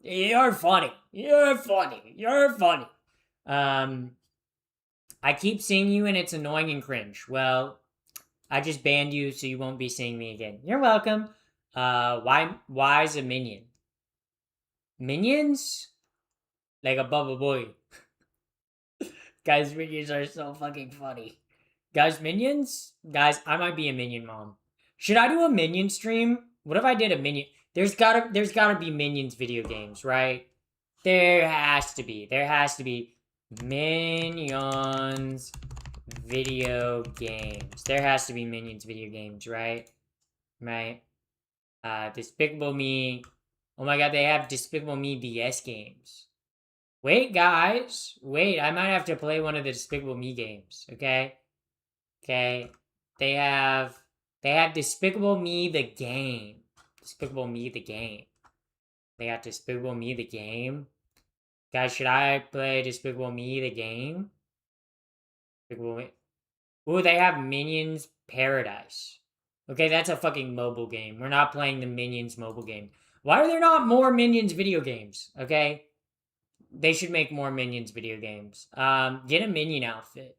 You're funny. You're funny. You're funny. I keep seeing you and it's annoying and cringe. Well, I just banned you so you won't be seeing me again. You're welcome. Why is a minion? Minions? Like a Bubba Boy. Guys, minions are so fucking funny. Guys, minions? Guys, I might be a minion mom. Should I do a minion stream? What if I did a minion? There's gotta be minions video games, right? There has to be. There has to be minions video games. There has to be minions video games, right? Right? Despicable Me. Oh my god, they have Despicable Me DS games. Wait, guys. Wait, I might have to play one of the Despicable Me games, okay? Okay. They have Despicable Me the game. Despicable Me the game. They got Despicable Me the game. Guys, should I play Despicable Me the game? Despicable Me. Ooh, they have Minions Paradise. Okay, that's a fucking mobile game. We're not playing the Minions mobile game. Why are there not more Minions video games? Okay? They should make more Minions video games. Get a Minion outfit.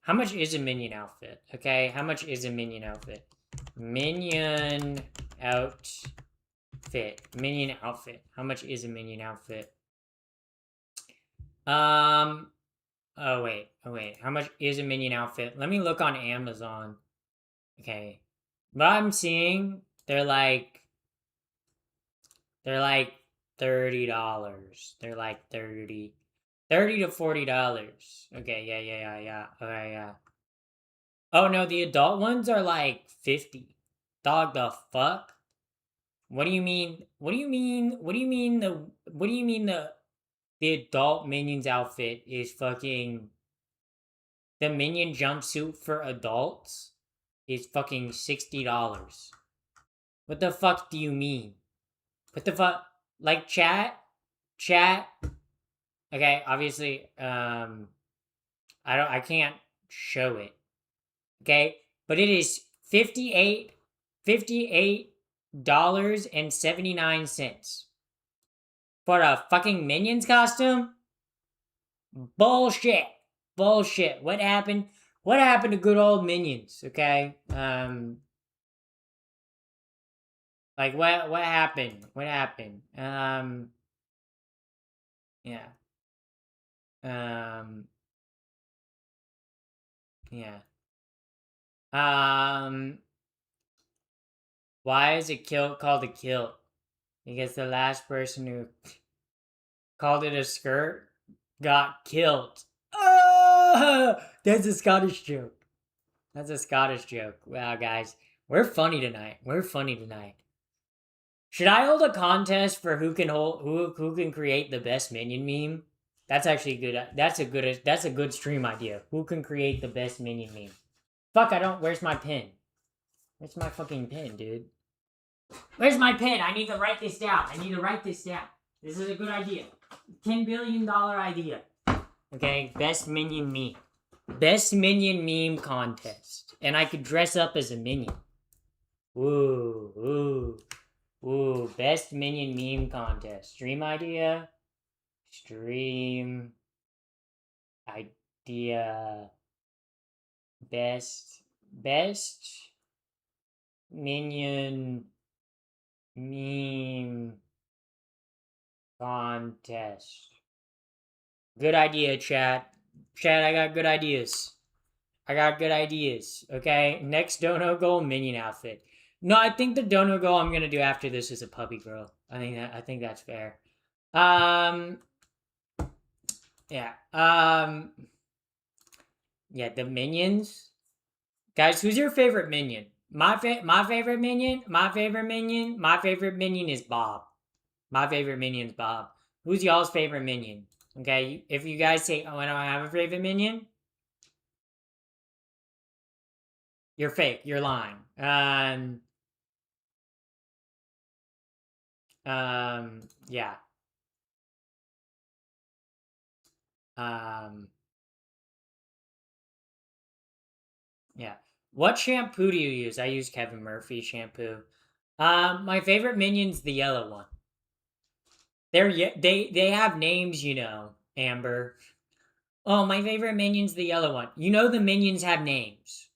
How much is a Minion outfit? Okay, how much is a Minion outfit? Minion outfit. fit. Minion outfit. How much is a minion outfit? Oh wait. How much is a minion outfit? Let me look on Amazon. Okay. What I'm seeing, they're like $30. They're like 30 to $40. Okay, yeah. Okay, yeah. Oh no, the adult ones are like 50. Dog, the fuck? What do you mean? What do you mean? What do you mean the adult Minions outfit is fucking the Minion jumpsuit for adults is fucking $60. What the fuck do you mean? What the fuck? Like chat? Okay, obviously, I can't show it. Okay? But it is $58.79 for a fucking Minions costume? Bullshit. What happened? What happened to good old Minions? Okay? Like what happened? Yeah. Yeah. Why is a kilt called a kilt? Because the last person who called it a skirt got killed. Oh, that's a Scottish joke. Wow, guys, we're funny tonight. Should I hold a contest for who can create the best minion meme? That's actually good. That's a good stream idea. Who can create the best minion meme? Fuck, I don't. Where's my pen? Where's my fucking pen, dude? Where's my pen? I need to write this down. This is a good idea. $10 billion idea. Okay, best minion meme. Best minion meme contest. And I could dress up as a minion. Ooh. Best minion meme contest. Stream idea. Best minion meme contest. Good idea, chat. I got good ideas. Okay, next dono goal, minion outfit. No, I think the dono goal I'm gonna do after this is a puppy girl. I think that's fair. Yeah. Yeah, the minions. Guys, who's your favorite minion? My favorite minion is Bob. Who's y'all's favorite minion? Okay, if you guys say, "Oh, I don't have a favorite minion," you're fake. You're lying. Yeah. Yeah. What shampoo do you use? I use Kevin Murphy shampoo. My favorite minion's the yellow one. They have names, Amber. Oh, my favorite minion's the yellow one. The minions have names.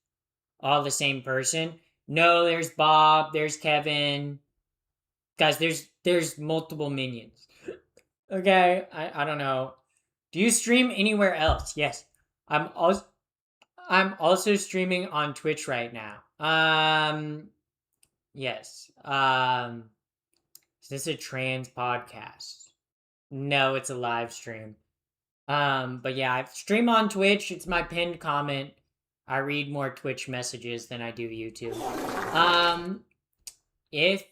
All the same person. No, there's Bob, there's Kevin. Guys, there's multiple minions. Okay, I don't know. Do you stream anywhere else? Yes. I'm also streaming on Twitch right now. Yes. Is this a trans podcast? No, it's a live stream. But yeah, I stream on Twitch. It's my pinned comment. I read more Twitch messages than I do YouTube. If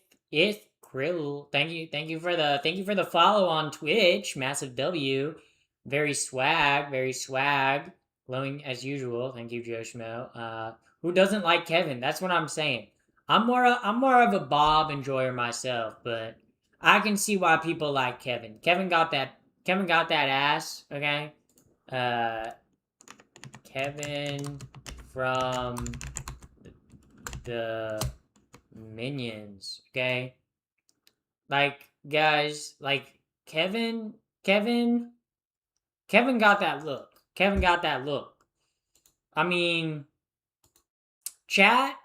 Krill, thank you for the follow on Twitch. Massive W. Very swag. Glowing as usual. Thank you, Joshmo. Who doesn't like Kevin? That's what I'm saying. I'm more of a Bob enjoyer myself, but I can see why people like Kevin. Kevin got that ass, okay? Kevin from the Minions, okay? Like, guys, like Kevin got that look. I mean, chat,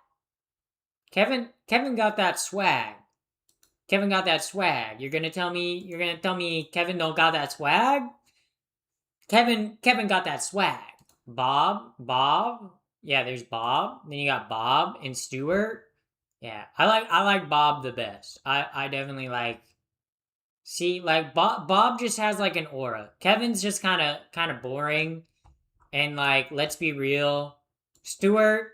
Kevin got that swag. Kevin got that swag. You're gonna tell me Kevin don't got that swag? Kevin got that swag. Bob. Yeah, there's Bob. Then you got Bob and Stuart. Yeah, I like Bob the best. I definitely like. See, like Bob just has like an aura. Kevin's just kind of boring, and like let's be real, Stuart.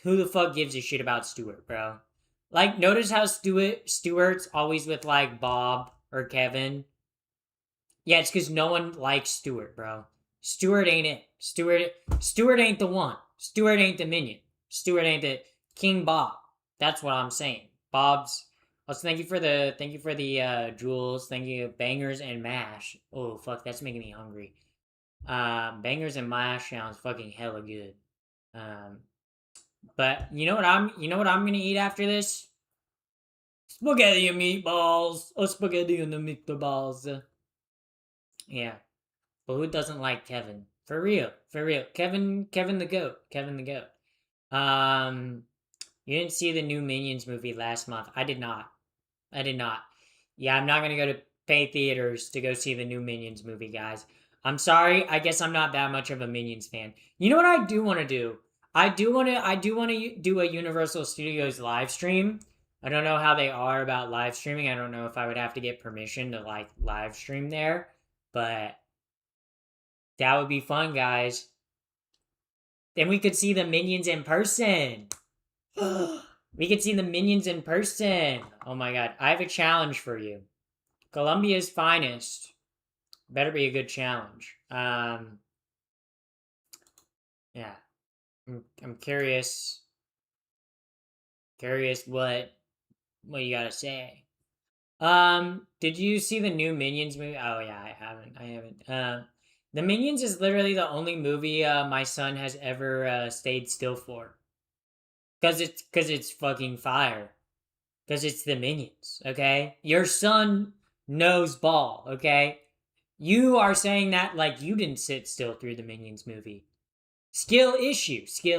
Who the fuck gives a shit about Stuart, bro? Like, notice how Stuart's always with like Bob or Kevin. Yeah, it's because no one likes Stuart, bro. Stuart ain't it. Stuart ain't the one. Stuart ain't the minion. Stuart ain't the King Bob. That's what I'm saying. Bob's. Also, thank you for the jewels. Thank you, bangers and mash. Oh fuck, that's making me hungry. Bangers and mash sounds fucking hella good. But you know what I'm gonna eat after this? Spaghetti and meatballs. Oh, spaghetti and the meatballs. Yeah. But who doesn't like Kevin? For real. Kevin the goat. You didn't see the new Minions movie last month. I did not. Yeah, I'm not gonna go to pay theaters to go see the new Minions movie, guys. I'm sorry. I guess I'm not that much of a Minions fan. You know what I do want to do? I do want to do a Universal Studios live stream. I don't know how they are about live streaming. I don't know if I would have to get permission to like live stream there, but that would be fun, guys. Then we could see the Minions in person. We could see the Minions in person. Oh my god. I have a challenge for you. Colombia's finest. Better be a good challenge. Yeah. I'm curious. Curious what you gotta say. Did you see the new Minions movie? Oh yeah, I haven't. The Minions is literally the only movie my son has ever stayed still for. Cause it's fucking fire. Cause it's the Minions, okay? Your son knows ball, okay? You are saying that like you didn't sit still through the Minions movie. Skill issue. See,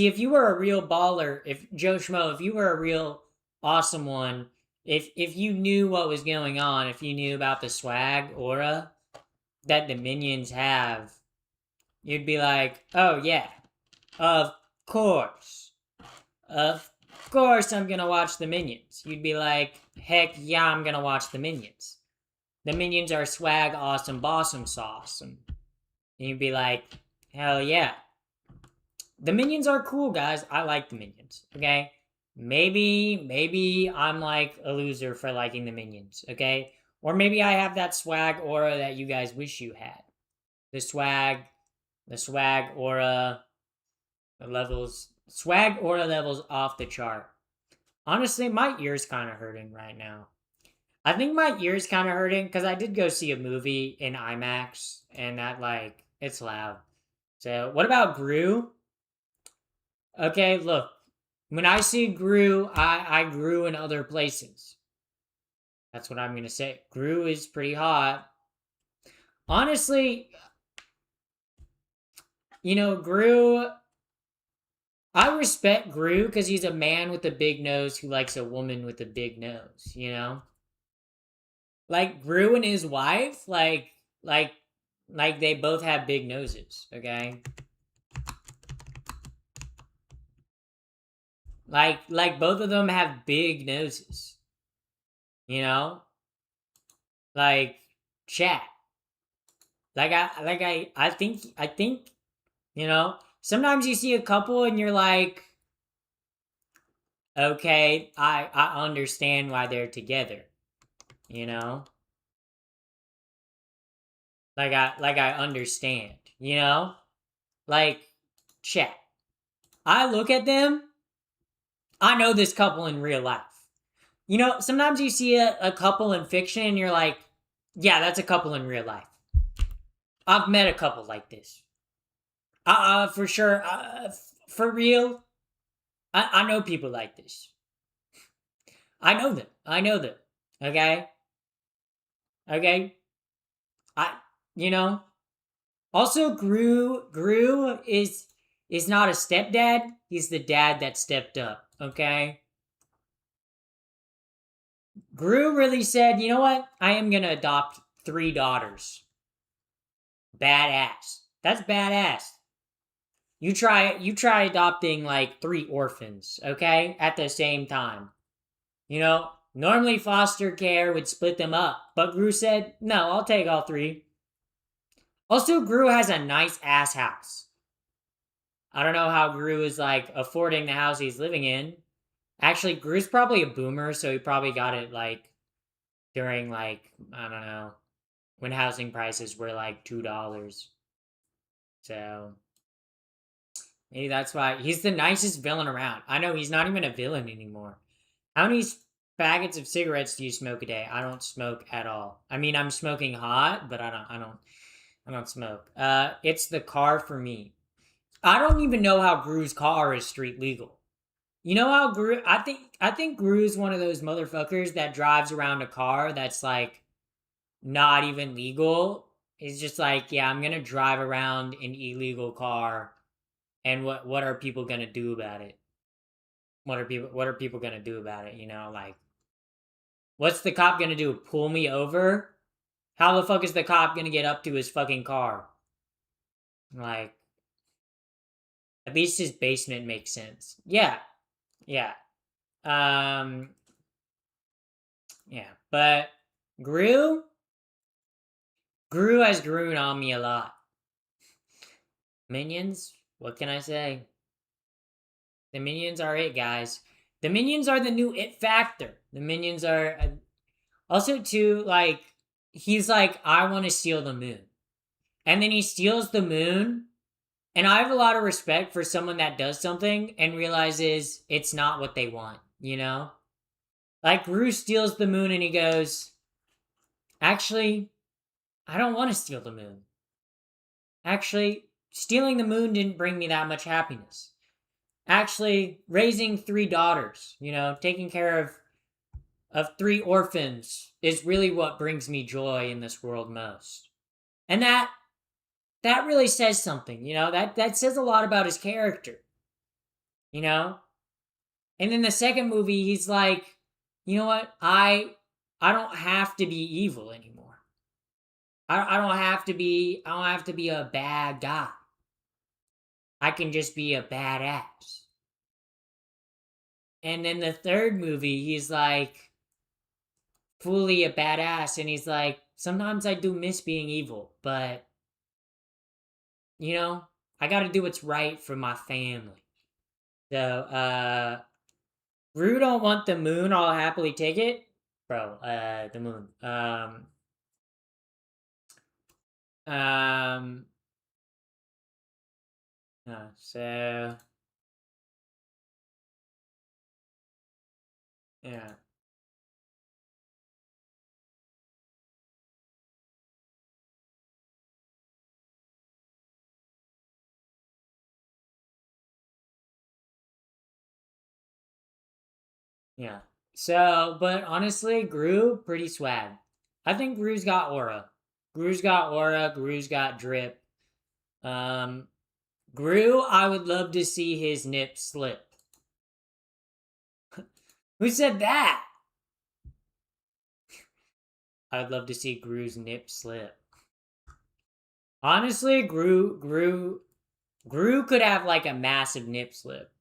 if you were a real baller, if Joe Schmo, if you were a real awesome one, if you knew what was going on, if you knew about the swag aura that the Minions have, you'd be like, oh yeah, of course. Of course I'm gonna watch the Minions. You'd be like, heck yeah, I'm gonna watch the Minions. The Minions are swag awesome bossum sauce. And you'd be like, hell yeah. The Minions are cool, guys. I like the Minions, okay? Maybe I'm like a loser for liking the Minions, okay? Or maybe I have that swag aura that you guys wish you had. The swag aura swag aura levels off the chart. Honestly, my ear's kind of hurting right now. I think my ear's kind of hurting because I did go see a movie in IMAX and that like it's loud. So what about Gru? Okay, look. When I see Gru, I grew in other places. That's what I'm gonna say. Gru is pretty hot. Honestly, Gru. I respect Gru because he's a man with a big nose who likes a woman with a big nose. Like Gru and his wife, like they both have big noses. Okay. Like both of them have big noses. Like chat. I think, sometimes you see a couple and you're like, okay, I understand why they're together. Like I understand, Like chat. I look at them, I know this couple in real life. Sometimes you see a couple in fiction and you're like, yeah, that's a couple in real life. I've met a couple like this. For sure. For real. I know people like this. I know them. Okay? Okay? Also Gru is not a stepdad. He's the dad that stepped up. Okay? Gru really said, you know what? I am gonna adopt 3 daughters. Badass. That's badass. You try adopting like 3 orphans, okay? At the same time. You know, normally foster care would split them up, but Gru said, no, I'll take all 3. Also, Gru has a nice ass house. I don't know how Gru is like affording the house he's living in. Actually, Gru's probably a boomer, so he probably got it like during like, I don't know, when housing prices were like $2. So maybe that's why he's the nicest villain around. I know he's not even a villain anymore. How many packets of cigarettes do you smoke a day? I don't smoke at all. I mean, I'm smoking hot, but I don't smoke. It's the car for me. I don't even know how Gru's car is street legal. You know how Gru? I think Gru's one of those motherfuckers that drives around a car that's like not even legal. It's just like, yeah, I'm gonna drive around an illegal car, and what are people gonna do about it? What are people gonna do about it? You know, like, what's the cop gonna do? Pull me over? How the fuck is the cop gonna get up to his fucking car? Like, at least his basement makes sense. Yeah, yeah, um, yeah. But Gru, Gru has grown on me a lot. Minions, what can I say? The minions are it, guys. The minions are the new it factor. The minions are also too like he's like, I want to steal the moon, and then he steals the moon. And I have a lot of respect for someone that does something and realizes it's not what they want, you know? Like, Gru steals the moon and he goes, actually, I don't want to steal the moon. Actually, stealing the moon didn't bring me that much happiness. Actually, raising 3 daughters, you know, taking care of 3 orphans is really what brings me joy in this world most. And that really says something, you know? That says a lot about his character. You know? And in the second movie, he's like, you know what? I don't have to be evil anymore. I don't have to be a bad guy. I can just be a badass. And then the third movie, he's like fully a badass, and he's like, sometimes I do miss being evil, but you know, I gotta do what's right for my family. So, Rue don't want the moon, I'll happily take it. Bro, the moon. Um, so, yeah. Yeah. So, but honestly, Gru, pretty swag. I think Gru's got aura. Gru's got aura, Gru's got drip. Um, Gru, I would love to see his nip slip. Who said that? I would love to see Gru's nip slip. Honestly, Gru could have like a massive nip slip.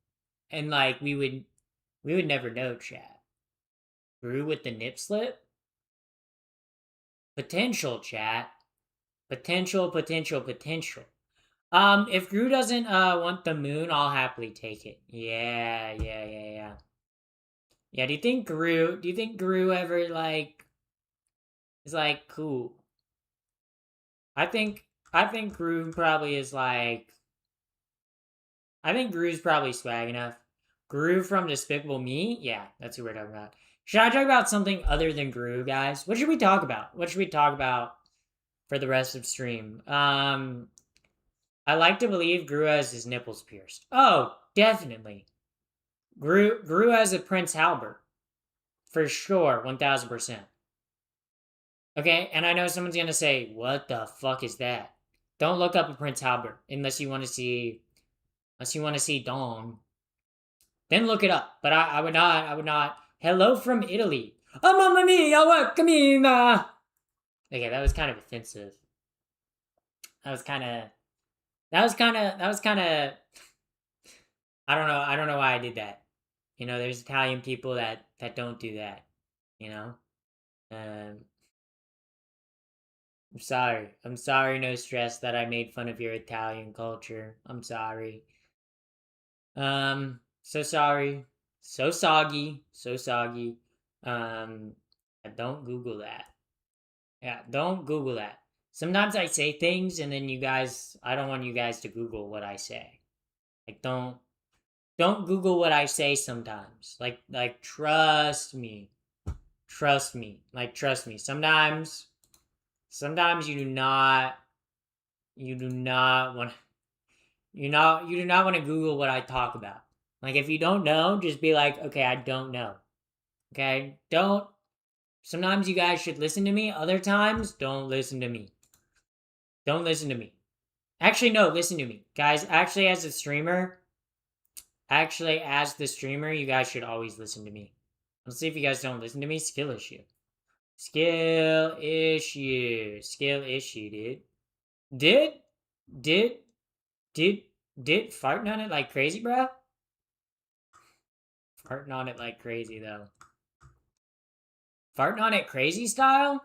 And like we would never know, chat. Gru with the nip slip? Potential, chat. Potential. If Gru doesn't want the moon, I'll happily take it. Yeah. Yeah, do you think Gru ever like is like cool? I think Gru probably is like I think Gru's probably swag enough. Gru from Despicable Me? Yeah, that's who we're talking about. Should I talk about something other than Gru, guys? What should we talk about? What should we talk about for the rest of stream? I like to believe Gru has his nipples pierced. Oh, definitely. Gru has a Prince Halbert. For sure, 1000%. Okay, and I know someone's gonna say, what the fuck is that? Don't look up a Prince Halbert unless you want to see Dong. Then look it up. But I would not. Hello from Italy. Oh, mamma mia, what camina? Okay, that was kind of offensive. That was kind of. I don't know why I did that. You know, there's Italian people that don't do that. You know. Um, I'm sorry. I'm sorry. No stress that I made fun of your Italian culture. I'm sorry. So sorry. So soggy. So soggy. Um, don't Google that. Yeah, don't Google that. Sometimes I say things and then I don't want you guys to Google what I say. Like, don't Google what I say sometimes. Like, trust me. Trust me. Like, trust me. Sometimes you do not want you do not want to Google what I talk about. Like, if you don't know, just be like, okay, I don't know. Okay? Don't. Sometimes you guys should listen to me. Other times, don't listen to me. Don't listen to me. Actually, no, listen to me. Guys, actually, as the streamer, you guys should always listen to me. Let's see if you guys don't listen to me. Skill issue. Skill issue. Skill issue, dude. Did, did, did, did farting on it like crazy, bro? Farting on it like crazy, though. Farting on it crazy style?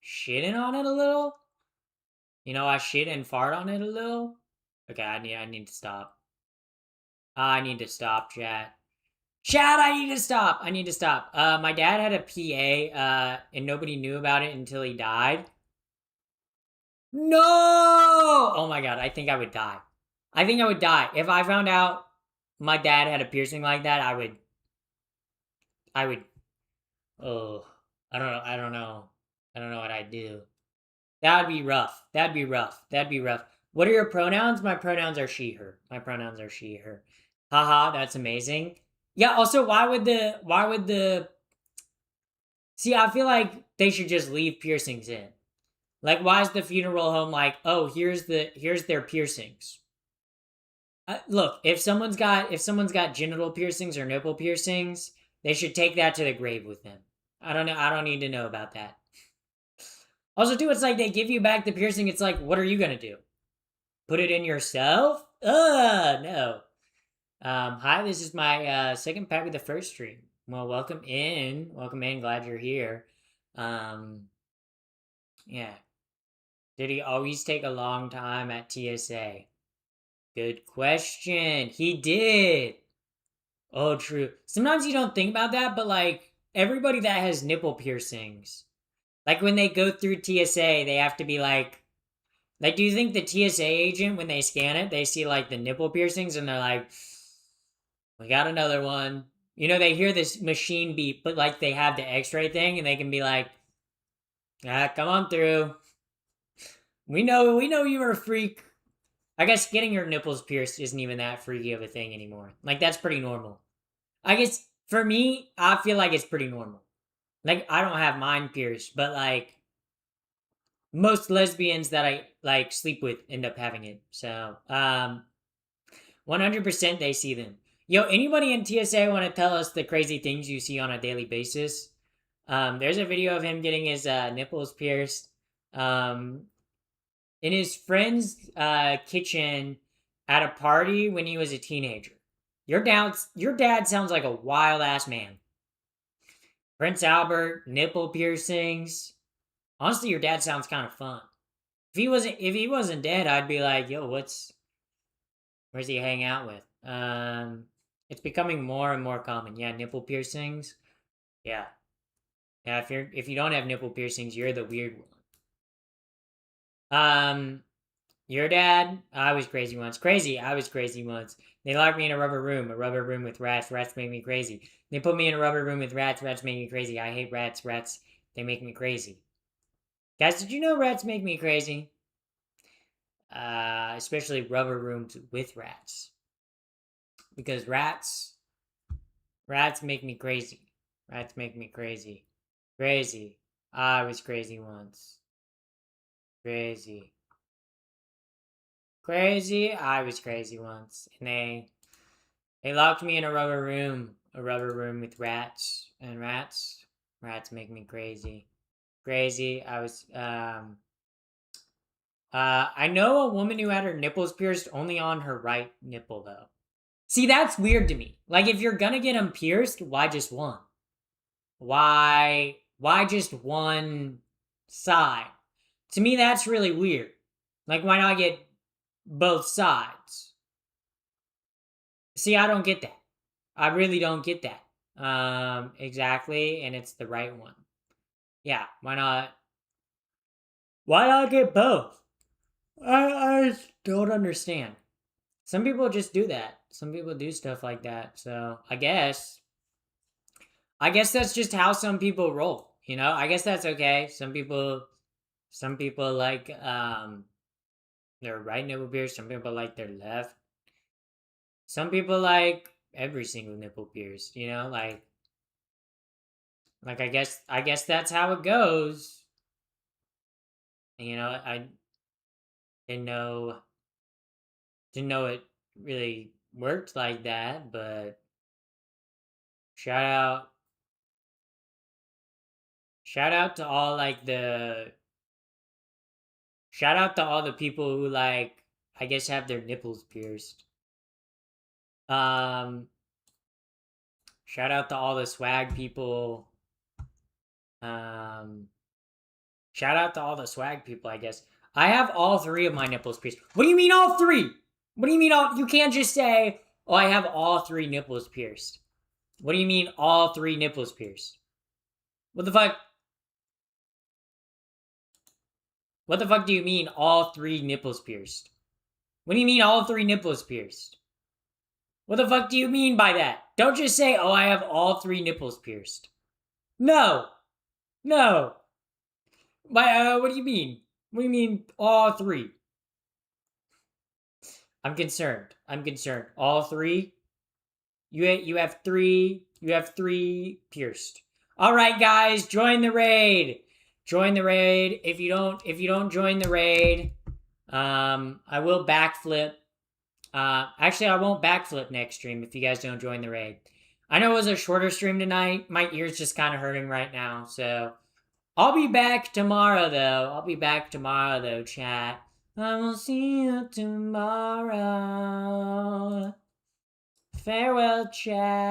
Shitting on it a little? You know, I shit and fart on it a little? Okay, I need to stop. I need to stop, chat. Chat, I need to stop. I need to stop. My dad had a PA, and nobody knew about it until he died. No! Oh my god, I think I would die. I think I would die. If I found out my dad had a piercing like that, I would, oh, I don't know. I don't know what I'd do. That would be rough. That'd be rough. That'd be rough. What are your pronouns? My pronouns are she, her. My pronouns are she, her. Haha, that's amazing. Yeah, also, why would the, see, I feel like they should just leave piercings in. Like, why is the funeral home like, oh, here's their piercings? Look, if someone's got genital piercings or nipple piercings, they should take that to the grave with them. I don't know. I don't need to know about that. Also, too, it's like they give you back the piercing. It's like, what are you gonna do? Put it in yourself? No. Hi, this is my second pack of the first stream. Well, welcome in. Welcome in. Glad you're here. Yeah. Did he always take a long time at TSA? Good question. He did. Oh, true. Sometimes you don't think about that, but like everybody that has nipple piercings, like when they go through TSA, they have to be like, do you think the TSA agent, when they scan it, they see like the nipple piercings and they're like, we got another one? You know, they hear this machine beep, but like they have the x ray thing and they can be like, ah, come on through. We know you're a freak. I guess getting your nipples pierced isn't even that freaky of a thing anymore. Like, that's pretty normal. I guess for me, I feel like it's pretty normal. Like, I don't have mine pierced, but like, most lesbians that I like sleep with end up having it. So, 100% they see them. Yo, anybody in TSA want to tell us the crazy things you see on a daily basis? There's a video of him getting his nipples pierced. In his friend's kitchen at a party when he was a teenager. Your dad sounds like a wild ass man. Prince Albert, nipple piercings. Honestly, your dad sounds kind of fun. If he wasn't dead, I'd be like, yo, where's he hang out with? It's becoming more and more common. Yeah, nipple piercings. Yeah. Yeah, if you don't have nipple piercings, you're the weird one. Your dad? I was crazy once. Crazy. I was crazy once. They locked me in a rubber room with rats. Rats make me crazy. They put me in a rubber room with rats. Rats make me crazy. I hate rats. Rats, they make me crazy. Guys, did you know rats make me crazy? Especially rubber rooms with rats. Because rats make me crazy. Rats make me crazy. Crazy. I was crazy once. Crazy. Crazy. I was crazy once. And they locked me in a rubber room with rats and rats. Rats make me crazy. Crazy. I know a woman who had her nipples pierced only on her right nipple, though. See, that's weird to me. Like, if you're gonna get them pierced, why just one? Why just one side? To me, that's really weird. Like, why not get both sides? See, I don't get that. I really don't get that. Exactly, and it's the right one. Yeah, why not? Why not get both? I just don't understand. Some people just do that. Some people do stuff like that. So I guess that's just how some people roll. You know, I guess that's okay. Some people like their right nipple pierced. Some people like their left. Some people like every single nipple pierced. You know, like I guess that's how it goes. You know, I didn't know it really worked like that, but shout out shout out to all like the shout out to all the people who like I guess have their nipples pierced. Um Shout out to all the swag people. Um Shout out to all the swag people, I guess. I have all three of my nipples pierced. What do you mean all three? What do you mean all? You can't just say, "Oh, I have all three nipples pierced." What do you mean all three nipples pierced? What the fuck? What the fuck do you mean all three nipples pierced? What do you mean all three nipples pierced? What the fuck do you mean by that? Don't just say, "Oh, I have all three nipples pierced." No. No. What do you mean? What do you mean all three? I'm concerned. All three? You have three pierced. All right, guys, join the raid. Join the raid. If you don't join the raid, I will backflip. Actually, I won't backflip next stream if you guys don't join the raid. I know it was a shorter stream tonight. My ear's just kind of hurting right now, so I'll be back tomorrow, though. Chat. I will see you tomorrow. Farewell, chat.